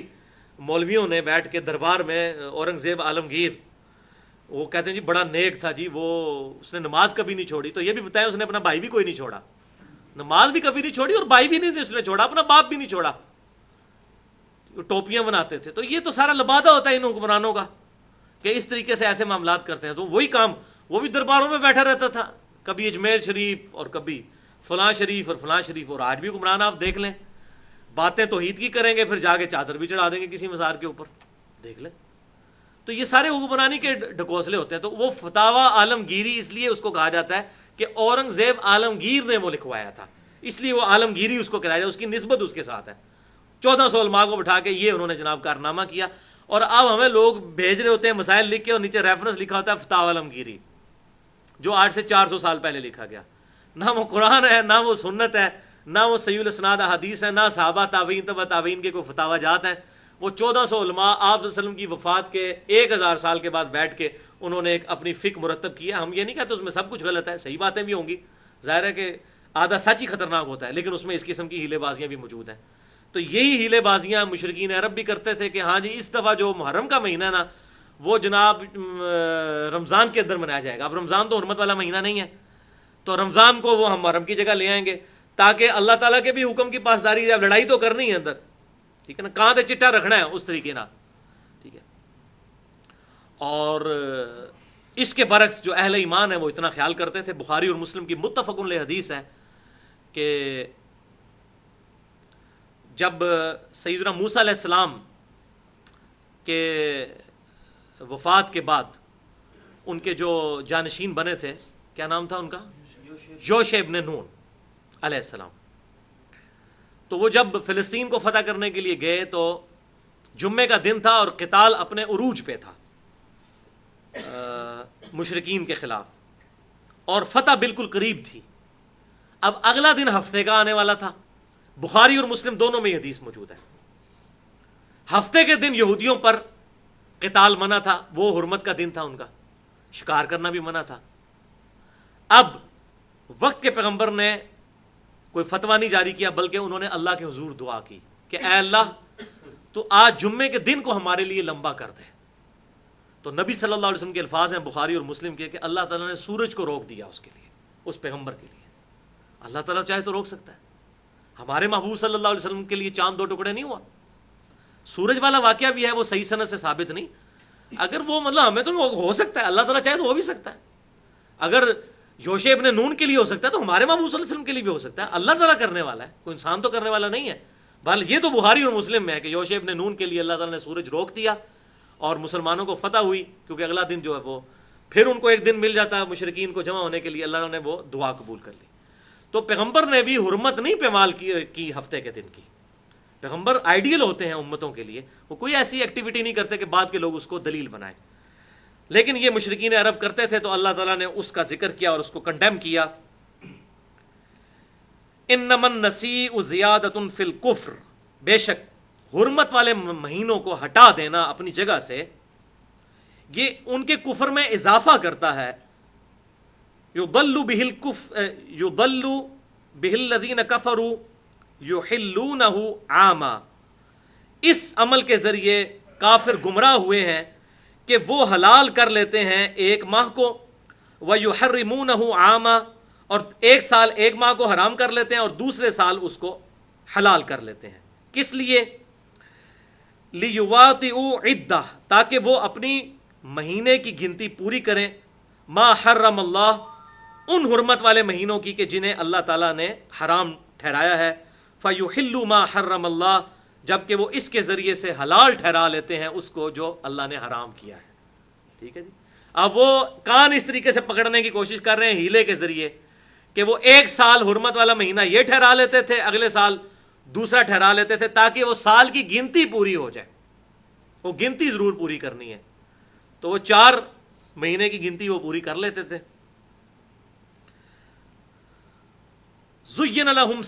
مولویوں نے بیٹھ کے دربار میں، اورنگزیب عالمگیر وہ کہتے ہیں جی بڑا نیک تھا جی، وہ اس نے نماز کبھی نہیں چھوڑی. تو یہ بھی بتائیں اس نے اپنا بھائی بھی کوئی نہیں چھوڑا، نماز بھی کبھی نہیں چھوڑی اور بھائی بھی نہیں اس نے چھوڑا، اپنا باپ بھی نہیں چھوڑا. ٹوپیاں بناتے تھے. تو یہ تو سارا لبادہ ہوتا ہے ان حکمرانوں کا کہ اس طریقے سے ایسے معاملات کرتے ہیں. تو وہی کام وہ بھی درباروں میں بیٹھا رہتا تھا، کبھی اجمیر شریف اور کبھی فلاں شریف اور فلاں شریف. اور آج بھی حکمران آپ دیکھ لیں، باتیں توحید کی کریں گے پھر جا کے چادر بھی چڑھا دیں گے کسی مزار کے اوپر، دیکھ لیں. تو یہ سارے حکمرانی کے ڈھکوسلے ہوتے ہیں. تو وہ فتاوی عالمگیری اس لیے اس کو کہا جاتا ہے کہ اورنگزیب عالمگیر نے وہ لکھوایا تھا، اس لیے وہ عالمگیری اس کو کہلایا جائے، اس کی نسبت اس کے ساتھ ہے. 1400 علماء کو بٹھا کے یہ انہوں نے جناب کارنامہ کیا. اور اب ہمیں لوگ بھیج رہے ہوتے ہیں مسائل لکھ کے اور نیچے ریفرنس لکھا ہوتا ہے فتاوی عالمگیری، جو آج سے 400 سال پہلے لکھا گیا. نہ وہ قرآن ہے، نہ وہ سنت ہے، نہ وہ صحیح الاسناد حدیث ہے، نہ صحابہ تابعین تبع تابعین کے کوئی فتاوی جات ہیں. وہ 1400 علماء آپ صلی اللہ علیہ وسلم کی وفات کے 1000 سال کے بعد بیٹھ کے انہوں نے ایک اپنی فقہ مرتب کیا. ہم یہ نہیں کہتے اس میں سب کچھ غلط ہے، صحیح باتیں بھی ہوں گی، ظاہر ہے کہ آدھا سچ ہی خطرناک ہوتا ہے، لیکن اس میں اس قسم کی ہیلے بازیاں بھی موجود ہیں. تو یہی ہیلے بازیاں مشرکین عرب بھی کرتے تھے کہ ہاں جی اس دفعہ جو محرم کا مہینہ ہے نا وہ جناب رمضان کے اندر منایا جائے گا. اب رمضان تو حرمت والا مہینہ نہیں ہے، تو رمضان کو وہ ہم محرم کی جگہ لے آئیں گے تاکہ اللہ تعالیٰ کے بھی حکم کی پاسداری، جب لڑائی تو کرنی ہے اندر، ٹھیک ہے نا، کہاں تے چٹا رکھنا ہے اس طریقے نا، ٹھیک ہے. اور اس کے برعکس جو اہل ایمان ہیں وہ اتنا خیال کرتے تھے. بخاری اور مسلم کی متفق علیہ حدیث ہے کہ جب سیدنا موسیٰ علیہ السلام کے وفات کے بعد ان کے جو جانشین بنے تھے، کیا نام تھا ان کا؟ یوشع ابن نون علیہ السلام. تو وہ جب فلسطین کو فتح کرنے کے لیے گئے تو جمعے کا دن تھا اور قتال اپنے عروج پہ تھا مشرکین کے خلاف، اور فتح بالکل قریب تھی. اب اگلا دن ہفتے کا آنے والا تھا. بخاری اور مسلم دونوں میں یہ حدیث موجود ہے. ہفتے کے دن یہودیوں پر قتال منع تھا، وہ حرمت کا دن تھا ان کا، شکار کرنا بھی منع تھا. اب وقت کے پیغمبر نے کوئی فتویٰ نہیں جاری کیا، بلکہ انہوں نے اللہ کے حضور دعا کی کہ اے اللہ تو آج جمعے کے دن کو ہمارے لیے لمبا کر دے. تو نبی صلی اللہ علیہ وسلم کے الفاظ ہیں بخاری اور مسلم کے کہ اللہ تعالیٰ نے سورج کو روک دیا اس کے لیے، اس پیغمبر کے لیے. اللہ تعالیٰ چاہے تو روک سکتا ہے. ہمارے محبوب صلی اللہ علیہ وسلم کے لیے چاند 2 ٹکڑے نہیں ہوا. سورج والا واقعہ بھی ہے، وہ صحیح سند سے ثابت نہیں. اگر وہ مطلب ہمیں تو ہو سکتا ہے، اللہ تعالیٰ چاہے تو ہو بھی سکتا ہے. اگر یوشع ابن نون کے لیے ہو سکتا ہے تو ہمارے محبوب صلی اللہ علیہ وسلم کے لیے بھی ہو سکتا ہے. اللہ تعالیٰ کرنے والا ہے, کوئی انسان تو کرنے والا نہیں ہے. بل یہ تو بخاری اور مسلم میں ہے کہ یوشع ابن نون کے لیے اللہ تعالیٰ نے سورج روک دیا اور مسلمانوں کو فتح ہوئی, کیونکہ اگلا دن جو ہے وہ پھر ان کو ایک دن مل جاتا ہے مشرکین کو جمع ہونے کے لیے, اللہ تعالیٰ نے وہ دعا قبول کر لی. تو پیغمبر نے بھی حرمت نہیں پیمال کی ہفتے کے دن کی. پیغمبر آئیڈیل ہوتے ہیں امتوں کے لیے, وہ کوئی ایسی ایکٹیویٹی نہیں کرتے کہ بعد کے لوگ اس کو دلیل بنائیں. لیکن یہ مشرکین عرب کرتے تھے تو اللہ تعالیٰ نے اس کا ذکر کیا اور اس کو کنڈیم کیا. انما النسیء زیادۃ فی الکفر, بے شک حرمت والے مہینوں کو ہٹا دینا اپنی جگہ سے یہ ان کے کفر میں اضافہ کرتا ہے. یضل بہ الذین کفروا یحلونہ عاما, اس عمل کے ذریعے کافر گمراہ ہوئے ہیں کہ وہ حلال کر لیتے ہیں ایک ماہ کو, وَيُحَرِّمُونَهُ عَامًا, اور ایک سال ایک ماہ کو حرام کر لیتے ہیں اور دوسرے سال اس کو حلال کر لیتے ہیں. کس لیے؟ لِيُوَاطِئُوا عِدَّةً, تاکہ وہ اپنی مہینے کی گنتی پوری کریں. ما حرم اللہ, ان حرمت والے مہینوں کی کہ جنہیں اللہ تعالیٰ نے حرام ٹھہرایا ہے. فَيُحِلُّ مَا حَرَّمَ اللَّهُ, جبکہ وہ اس کے ذریعے سے حلال ٹھہرا لیتے ہیں اس کو جو اللہ نے حرام کیا ہے. ٹھیک ہے جی. اب وہ کان اس طریقے سے پکڑنے کی کوشش کر رہے ہیں ہیلے کے ذریعے کہ وہ ایک سال حرمت والا مہینہ یہ ٹھہرا لیتے تھے, اگلے سال دوسرا ٹھہرا لیتے تھے, تاکہ وہ سال کی گنتی پوری ہو جائے. وہ گنتی ضرور پوری کرنی ہے, تو وہ 4 مہینے کی گنتی وہ پوری کر لیتے تھے. زُيِّنَ لَهُمْ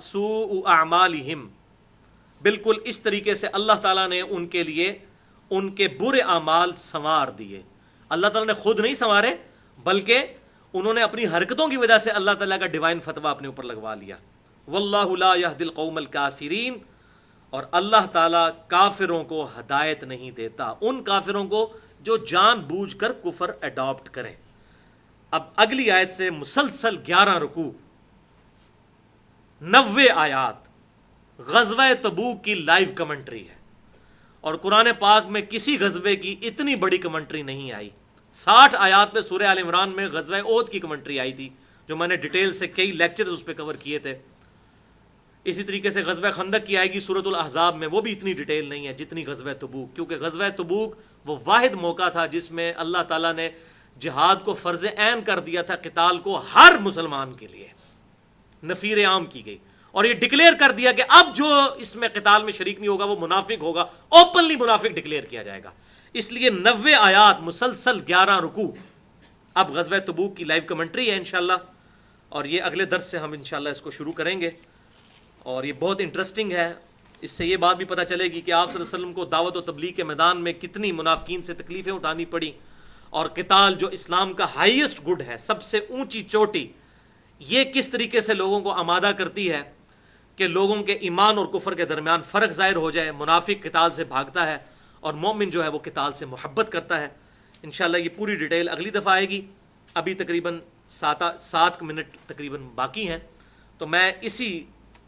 سُوءُ أَعْمَالِهِمْ, بالکل اس طریقے سے اللہ تعالیٰ نے ان کے لیے ان کے برے اعمال سنوار دیے. اللہ تعالیٰ نے خود نہیں سنوارے, بلکہ انہوں نے اپنی حرکتوں کی وجہ سے اللہ تعالیٰ کا ڈیوائن فتویٰ اپنے اوپر لگوا لیا. واللہ لا يهدي القوم الكافرین, اور اللہ تعالیٰ کافروں کو ہدایت نہیں دیتا, ان کافروں کو جو جان بوجھ کر کفر اڈاپٹ کریں. اب اگلی آیت سے مسلسل 11 رکوع 90 آیات غزوہ تبوک کی لائیو کمنٹری ہے, اور قرآن پاک میں کسی غزوے کی اتنی بڑی کمنٹری نہیں آئی. 60 آیات میں سورہ آل عمران میں غزوہ احد کی کمنٹری آئی تھی, جو میں نے ڈیٹیل سے کئی لیکچرز اس پہ کور کیے تھے. اسی طریقے سے غزوہ خندق کی آئے گی سورۃ الاحزاب میں, وہ بھی اتنی ڈیٹیل نہیں ہے جتنی غزوہ تبوک, کیونکہ غزوہ تبوک وہ واحد موقع تھا جس میں اللہ تعالیٰ نے جہاد کو فرض عین کر دیا تھا, قتال کو ہر مسلمان کے لیے نفیر عام کی گئی, اور یہ ڈکلیئر کر دیا کہ اب جو اس میں قتال میں شریک نہیں ہوگا وہ منافق ہوگا, اوپنلی منافق ڈکلیئر کیا جائے گا. اس لیے 90 آیات مسلسل 11 رکوع. اب غزوہ تبوک کی لائیو کمنٹری ہے انشاءاللہ, اور یہ اگلے درس سے ہم انشاءاللہ اس کو شروع کریں گے, اور یہ بہت انٹرسٹنگ ہے. اس سے یہ بات بھی پتہ چلے گی کہ آپ صلی اللہ علیہ وسلم کو دعوت و تبلیغ کے میدان میں کتنی منافقین سے تکلیفیں اٹھانی پڑی, اور قتال جو اسلام کا ہائیسٹ گڈ ہے, سب سے اونچی چوٹی, یہ کس طریقے سے لوگوں کو آمادہ کرتی ہے کہ لوگوں کے ایمان اور کفر کے درمیان فرق ظاہر ہو جائے. منافق قتال سے بھاگتا ہے اور مومن جو ہے وہ قتال سے محبت کرتا ہے. انشاءاللہ یہ پوری ڈیٹیل اگلی دفعہ آئے گی. ابھی تقریباً 7 منٹ تقریباً باقی ہیں, تو میں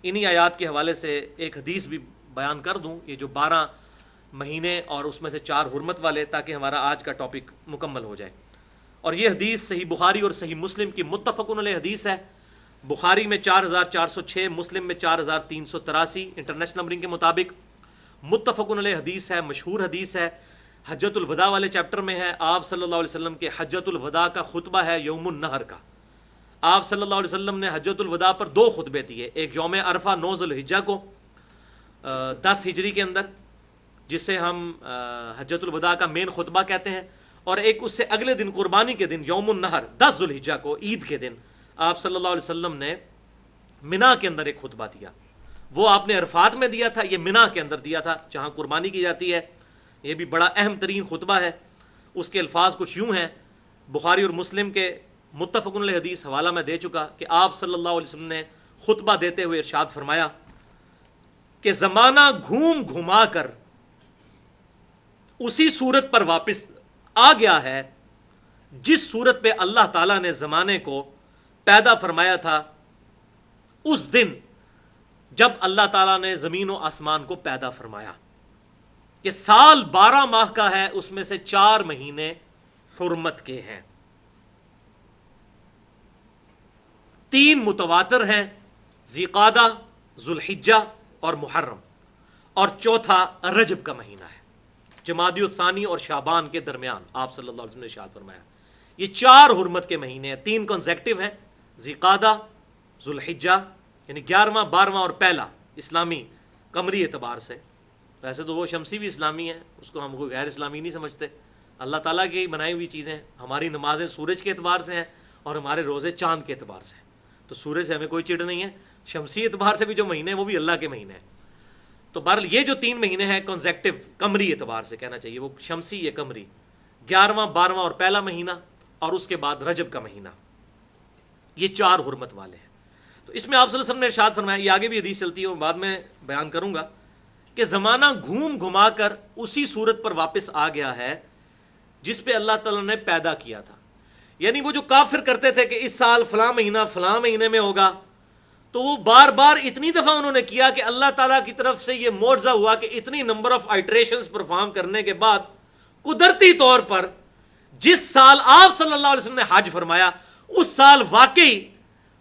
انہی آیات کے حوالے سے ایک حدیث بھی بیان کر دوں, یہ جو 12 مہینے اور اس میں سے 4 حرمت والے, تاکہ ہمارا آج کا ٹاپک مکمل ہو جائے. اور یہ حدیث صحیح بخاری اور صحیح مسلم کی متفقن علیہ حدیث ہے. بخاری میں 4406, مسلم میں 4383 انٹرنیشنل نمبرنگ کے مطابق. متفقن علیہ حدیث ہے, مشہور حدیث ہے, حجۃ الوداع والے چیپٹر میں ہے. آپ صلی اللہ علیہ وسلم کے حجۃ الوداع کا خطبہ ہے یوم النحر کا. آپ صلی اللہ علیہ وسلم نے حجۃ الوداع پر 2 خطبے دیے, ایک یوم عرفہ 9 ذی الحجہ کو 10 ہجری کے اندر, جسے ہم حجۃ الوداع کا مین خطبہ کہتے ہیں, اور ایک اس سے اگلے دن قربانی کے دن یوم النحر 10 ذی الحجہ کو, عید کے دن آپ صلی اللہ علیہ وسلم نے منا کے اندر ایک خطبہ دیا. وہ آپ نے عرفات میں دیا تھا, یہ منا کے اندر دیا تھا جہاں قربانی کی جاتی ہے. یہ بھی بڑا اہم ترین خطبہ ہے. اس کے الفاظ کچھ یوں ہیں, بخاری اور مسلم کے متفقن علیہ حدیث حوالہ میں دے چکا, کہ آپ صلی اللہ علیہ وسلم نے خطبہ دیتے ہوئے ارشاد فرمایا کہ زمانہ گھوم گھما کر اسی صورت پر واپس آ گیا ہے جس صورت پہ اللہ تعالیٰ نے زمانے کو پیدا فرمایا تھا اس دن جب اللہ تعالیٰ نے زمین و آسمان کو پیدا فرمایا. کہ سال 12 ماہ کا ہے, اس میں سے 4 مہینے حرمت کے ہیں. 3 متواتر ہیں، ذی-قعدہ، ذوالحجہ اور محرم، اور چوتھا رجب کا مہینہ ہے، جمادی الثانی اور شعبان کے درمیان آپ صلی اللہ علیہ وسلم نے ارشاد فرمایا۔ یہ 4 حرمت کے مہینے ہیں، 3 کنزیکٹیو ہیں، ذی-قعدہ، ذوالحجہ یعنی 11واں 12واں اور پہلا اسلامی قمری اعتبار سے، ویسے تو وہ شمسی بھی اسلامی ہے، اس کو ہم کوئی غیر اسلامی نہیں سمجھتے، اللہ تعالیٰ کی بنائی ہوئی چیزیں، ہماری نمازیں سورج کے اعتبار سے ہیں اور ہمارے روزے چاند کے اعتبار سے ہیں، تو سورج سے ہمیں کوئی چڑ نہیں ہے، شمسی اعتبار سے بھی جو مہینے ہیں وہ بھی اللہ کے مہینے ہیں۔ تو بہرحال یہ جو 3 مہینے ہیں کنزیکٹیو قمری اعتبار سے کہنا چاہیے، وہ شمسی یا قمری، 11واں 12واں اور پہلا مہینہ، اور اس کے بعد رجب کا مہینہ، یہ 4 حرمت والے ہیں۔ تو اس میں آپ صلی اللہ علیہ وسلم نے ارشاد فرمایا، یہ آگے بھی حدیث چلتی ہے اور بعد میں بیان کروں گا، کہ زمانہ گھوم گھما کر اسی صورت پر واپس آ گیا ہے جس پہ اللہ تعالیٰ نے پیدا کیا تھا۔ یعنی وہ جو کافر کرتے تھے کہ اس سال فلاں مہینے میں ہوگا، تو وہ بار بار اتنی دفعہ انہوں نے کیا کہ اللہ تعالیٰ کی طرف سے یہ معجزہ ہوا کہ اتنی نمبر آف آئٹریشنز پرفارم کرنے کے بعد قدرتی طور پر جس سال آپ صلی اللہ علیہ وسلم نے حج فرمایا، اس سال واقعی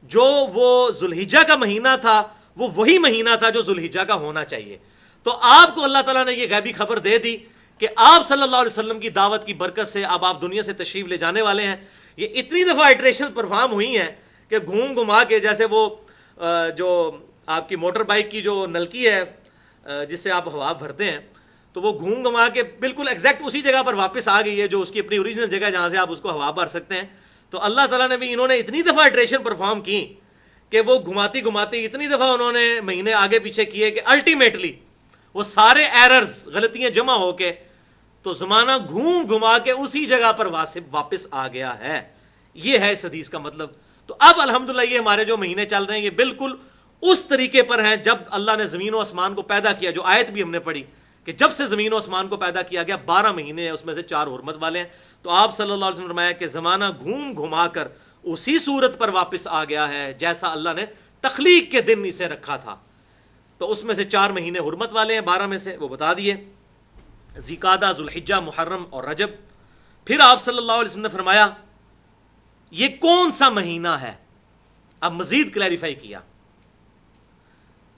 جو وہ ذوالحجہ کا مہینہ تھا وہ وہی مہینہ تھا جو ذوالحجہ کا ہونا چاہیے۔ تو آپ کو اللہ تعالیٰ نے یہ غیبی خبر دے دی کہ آپ صلی اللہ علیہ وسلم کی دعوت کی برکت سے اب آپ دنیا سے تشریف لے جانے والے ہیں۔ یہ اتنی دفعہ آئٹریشن پرفارم ہوئی ہیں کہ گھوم گھما کے، جیسے وہ جو آپ کی موٹر بائک کی جو نلکی ہے جس سے آپ ہوا بھرتے ہیں، تو وہ گھوم گھما کے بالکل ایگزیکٹ اسی جگہ پر واپس آ گئی ہے جو اس کی اپنی اوریجنل جگہ جہاں سے آپ اس کو ہوا بھر سکتے ہیں۔ تو اللہ تعالیٰ نے بھی، انہوں نے اتنی دفعہ آئٹریشن پرفارم کی کہ وہ گھماتی گھماتی اتنی دفعہ انہوں نے مہینے آگے پیچھے کیے کہ الٹیمیٹلی وہ سارے ایررز، غلطیاں جمع ہو کے تو زمانہ گھوم گھما کے اسی جگہ پر واپس آ گیا ہے۔ یہ ہے اس حدیث کا مطلب۔ تو اب الحمدللہ یہ ہمارے جو مہینے چل رہے ہیں یہ بالکل اس طریقے پر ہیں جب اللہ نے زمین و آسمان کو پیدا کیا، جو آیت بھی ہم نے پڑھی کہ جب سے زمین و آسمان کو پیدا کیا گیا 12 مہینے ہیں، اس میں سے 4 حرمت والے ہیں۔ تو آپ صلی اللہ علیہ وسلم نے فرمایا کہ زمانہ گھوم گھما کر اسی صورت پر واپس آ گیا ہے جیسا اللہ نے تخلیق کے دن اسے رکھا تھا۔ تو اس میں سے 4 مہینے حرمت والے ہیں، 12 میں سے وہ بتا دیے، ذی-قعدہ، ذوالحجہ، محرم اور رجب۔ پھر آپ صلی اللہ علیہ وسلم نے فرمایا یہ کون سا مہینہ ہے، اب مزید کلیریفائی کیا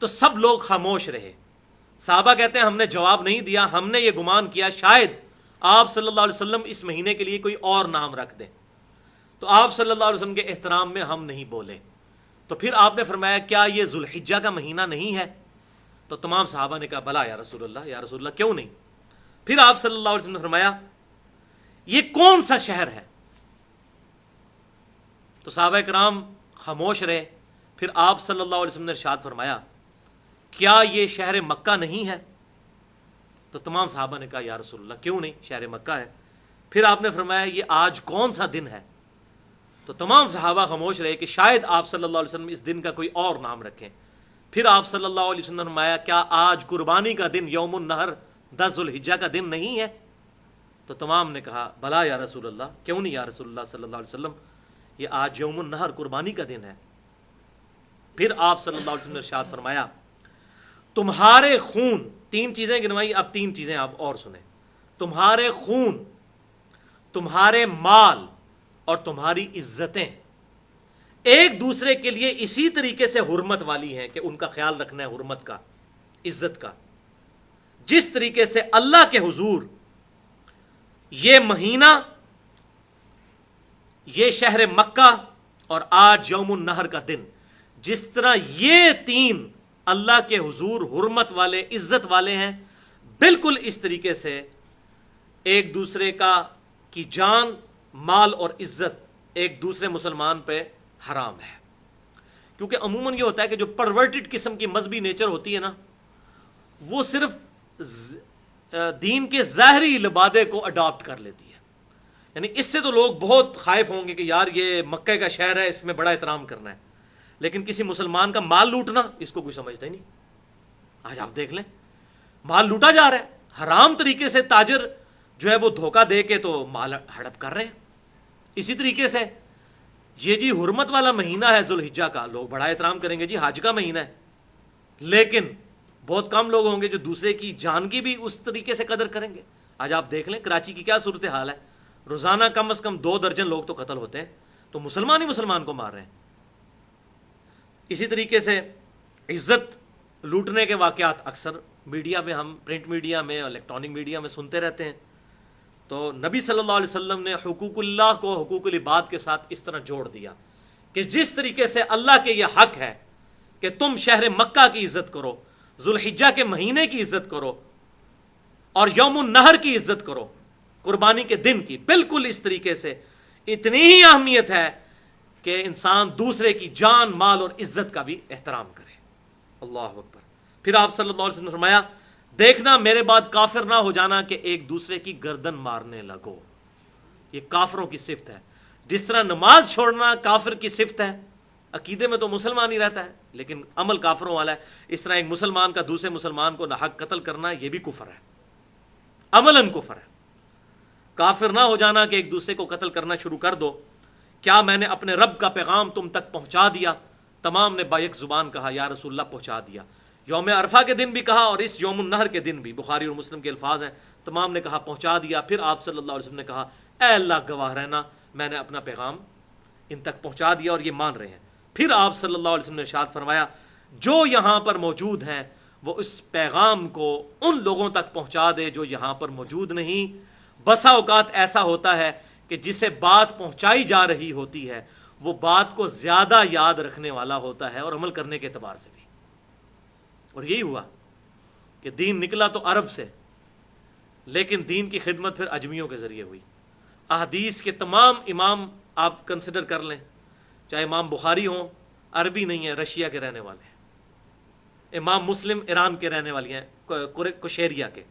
تو سب لوگ خاموش رہے۔ صحابہ کہتے ہیں ہم نے جواب نہیں دیا، ہم نے یہ گمان کیا شاید آپ صلی اللہ علیہ وسلم اس مہینے کے لیے کوئی اور نام رکھ دیں، تو آپ صلی اللہ علیہ وسلم کے احترام میں ہم نہیں بولے۔ تو پھر آپ نے فرمایا کیا یہ ذوالحجہ کا مہینہ نہیں ہے؟ تو تمام صحابہ نے کہا بلا یا رسول اللہ، یا رسول اللہ کیوں نہیں؟ پھر آپ صلی اللہ علیہ وسلم نے فرمایا یہ کون سا شہر ہے؟ تو صحابہ کرام خاموش رہے۔ پھر آپ صلی اللہ علیہ وسلم نے ارشاد فرمایا کیا یہ شہر مکہ نہیں ہے؟ تو تمام صحابہ نے کہا یا رسول اللہ کیوں نہیں، شہر مکہ ہے۔ پھر آپ نے فرمایا یہ آج کون سا دن ہے؟ تو تمام صحابہ خاموش رہے کہ شاید آپ صلی اللہ علیہ وسلم اس دن کا کوئی اور نام رکھیں۔ پھر آپ صلی اللہ علیہ وسلم نے فرمایا کیا آج قربانی کا دن یوم النحر 10 ذوالحجہ کا دن نہیں ہے؟ تو تمام نے کہا بلا یا رسول اللہ، کیوں نہیں یا رسول اللہ صلی اللہ علیہ وسلم، یہ آج یوم النحر قربانی کا دن ہے۔ پھر آپ صلی اللہ علیہ وسلم نے ارشاد فرمایا تمہارے خون، 3 چیزیں گنوائی، اب 3 چیزیں آپ اور سنیں، تمہارے خون، تمہارے مال اور تمہاری عزتیں ایک دوسرے کے لیے اسی طریقے سے حرمت والی ہیں کہ ان کا خیال رکھنا ہے، حرمت کا، عزت کا، جس طریقے سے اللہ کے حضور یہ مہینہ، یہ شہر مکہ اور آج یوم النحر کا دن، جس طرح یہ 3 اللہ کے حضور حرمت والے، عزت والے ہیں، بالکل اس طریقے سے ایک دوسرے کی جان، مال اور عزت ایک دوسرے مسلمان پہ حرام ہے۔ کیونکہ عموماً یہ ہوتا ہے کہ جو پرورٹڈ قسم کی مذہبی نیچر ہوتی ہے نا، وہ صرف دین کے ظاہری لبادے کو اڈاپٹ کر لیتی ہے۔ یعنی اس سے تو لوگ بہت خائف ہوں گے کہ یار یہ مکہ کا شہر ہے، اس میں بڑا احترام کرنا ہے، لیکن کسی مسلمان کا مال لوٹنا اس کو کوئی سمجھتا ہی نہیں۔ آج آپ دیکھ لیں مال لوٹا جا رہا ہے، حرام طریقے سے تاجر جو ہے وہ دھوکہ دے کے تو مال ہڑپ کر رہے ہیں۔ اسی طریقے سے یہ جی حرمت والا مہینہ ہے ذوالحجہ کا، لوگ بڑا احترام کریں گے، جی حج کا مہینہ ہے، لیکن بہت کم لوگ ہوں گے جو دوسرے کی جان کی بھی اس طریقے سے قدر کریں گے۔ آج آپ دیکھ لیں کراچی کی کیا صورتحال ہے، روزانہ کم از کم 2 درجن لوگ تو قتل ہوتے ہیں، تو مسلمان ہی مسلمان کو مار رہے ہیں۔ اسی طریقے سے عزت لوٹنے کے واقعات اکثر میڈیا میں، ہم پرنٹ میڈیا میں، الیکٹرانک میڈیا میں سنتے رہتے ہیں. تو نبی صلی اللہ علیہ وسلم نے حقوق اللہ کو حقوق العباد کے ساتھ اس طرح جوڑ دیا کہ جس طریقے سے اللہ کے یہ حق ہے کہ تم شہر مکہ کی عزت کرو، ذوالحجہ کے مہینے کی عزت کرو، اور یوم النحر کی عزت کرو، قربانی کے دن کی، بالکل اس طریقے سے اتنی ہی اہمیت ہے کہ انسان دوسرے کی جان، مال اور عزت کا بھی احترام کرے. اللہ اکبر. پھر آپ صلی اللہ علیہ وسلم نے فرمایا دیکھنا میرے بعد کافر نہ ہو جانا کہ ایک دوسرے کی گردن مارنے لگو. یہ کافروں کی صفت ہے. جس طرح نماز چھوڑنا کافر کی صفت ہے، عقیدے میں تو مسلمان ہی رہتا ہے لیکن عمل کافروں والا ہے، اس طرح ایک مسلمان کا دوسرے مسلمان کو ناحق قتل کرنا یہ بھی کفر ہے، عملاً کفر ہے. کافر نہ ہو جانا کہ ایک دوسرے کو قتل کرنا شروع کر دو. کیا میں نے اپنے رب کا پیغام تم تک پہنچا دیا؟ تمام نے بایک زبان کہا یا رسول اللہ پہنچا دیا. یوم عرفہ کے دن بھی کہا اور اس یوم النحر کے دن بھی، بخاری اور مسلم کے الفاظ ہیں. تمام نے کہا پہنچا دیا. پھر آپ صلی اللہ علیہ وسلم نے کہا اے اللہ گواہ رہنا میں نے اپنا پیغام ان تک پہنچا دیا اور یہ مان رہے ہیں. پھر آپ صلی اللہ علیہ وسلم نے ارشاد فرمایا جو یہاں پر موجود ہیں وہ اس پیغام کو ان لوگوں تک پہنچا دے جو یہاں پر موجود نہیں. بسا اوقات ایسا ہوتا ہے کہ جسے بات پہنچائی جا رہی ہوتی ہے وہ بات کو زیادہ یاد رکھنے والا ہوتا ہے اور عمل کرنے کے اعتبار سے بھی. اور یہی ہوا کہ دین نکلا تو عرب سے، لیکن دین کی خدمت پھر اجمیوں کے ذریعے ہوئی. احادیث کے تمام امام آپ کنسیڈر کر لیں، چاہے امام بخاری ہوں، عربی نہیں ہے، رشیا کے رہنے والے ہیں. امام مسلم ایران کے رہنے والے ہیں، کشیریا کے.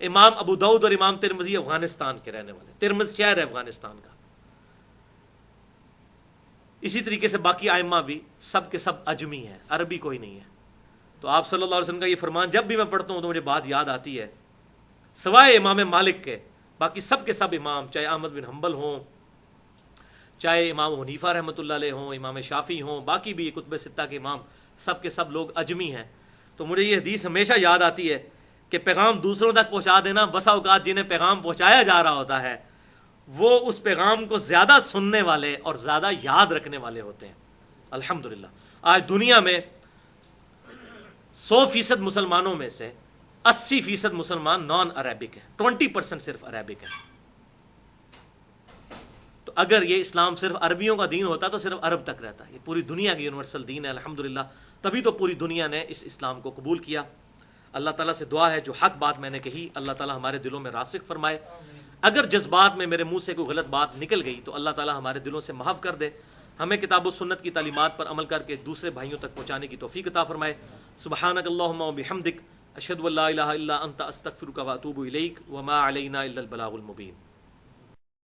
امام ابو داؤد اور امام ترمذی افغانستان کے رہنے والے، ترمذ شہر ہے افغانستان کا. اسی طریقے سے باقی ائمہ بھی سب کے سب اجمی ہیں، عربی کوئی نہیں ہے. تو آپ صلی اللہ علیہ وسلم کا یہ فرمان جب بھی میں پڑھتا ہوں تو مجھے بات یاد آتی ہے، سوائے امام مالک کے باقی سب کے سب امام، چاہے احمد بن حنبل ہوں، چاہے امام حنیفہ رحمۃ اللہ علیہ ہوں، امام شافعی ہوں، باقی بھی کتب ستہ کے امام، سب کے سب لوگ اجمی ہیں. تو مجھے یہ حدیث ہمیشہ یاد آتی ہے کہ پیغام دوسروں تک پہنچا دینا. بسا اوقات جنہیں پیغام پہنچایا جا رہا ہوتا ہے وہ اس پیغام کو زیادہ سننے والے اور زیادہ یاد رکھنے والے ہوتے ہیں. الحمدللہ آج دنیا میں 100% مسلمانوں میں سے 80% مسلمان نان عربک ہیں، 20% صرف عربک ہیں. تو اگر یہ اسلام صرف عربیوں کا دین ہوتا تو صرف عرب تک رہتا. یہ پوری دنیا کی یونیورسل دین ہے الحمدللہ. تبھی تو پوری دنیا نے اس اسلام کو قبول کیا. اللہ تعالیٰ سے دعا ہے جو حق بات میں نے کہی اللہ تعالیٰ ہمارے دلوں میں راسخ فرمائے. اگر جذبات میں میرے منہ سے کوئی غلط بات نکل گئی تو اللہ تعالیٰ ہمارے دلوں سے محو کر دے. ہمیں کتاب و سنت کی تعلیمات پر عمل کر کے دوسرے بھائیوں تک پہنچانے کی توفیق عطا فرمائے. سبحانک اللہم و بحمدک اشہد ان لا الہ الا انت استغفرک و اتوب الیک وما علینا الا البلاغ المبین.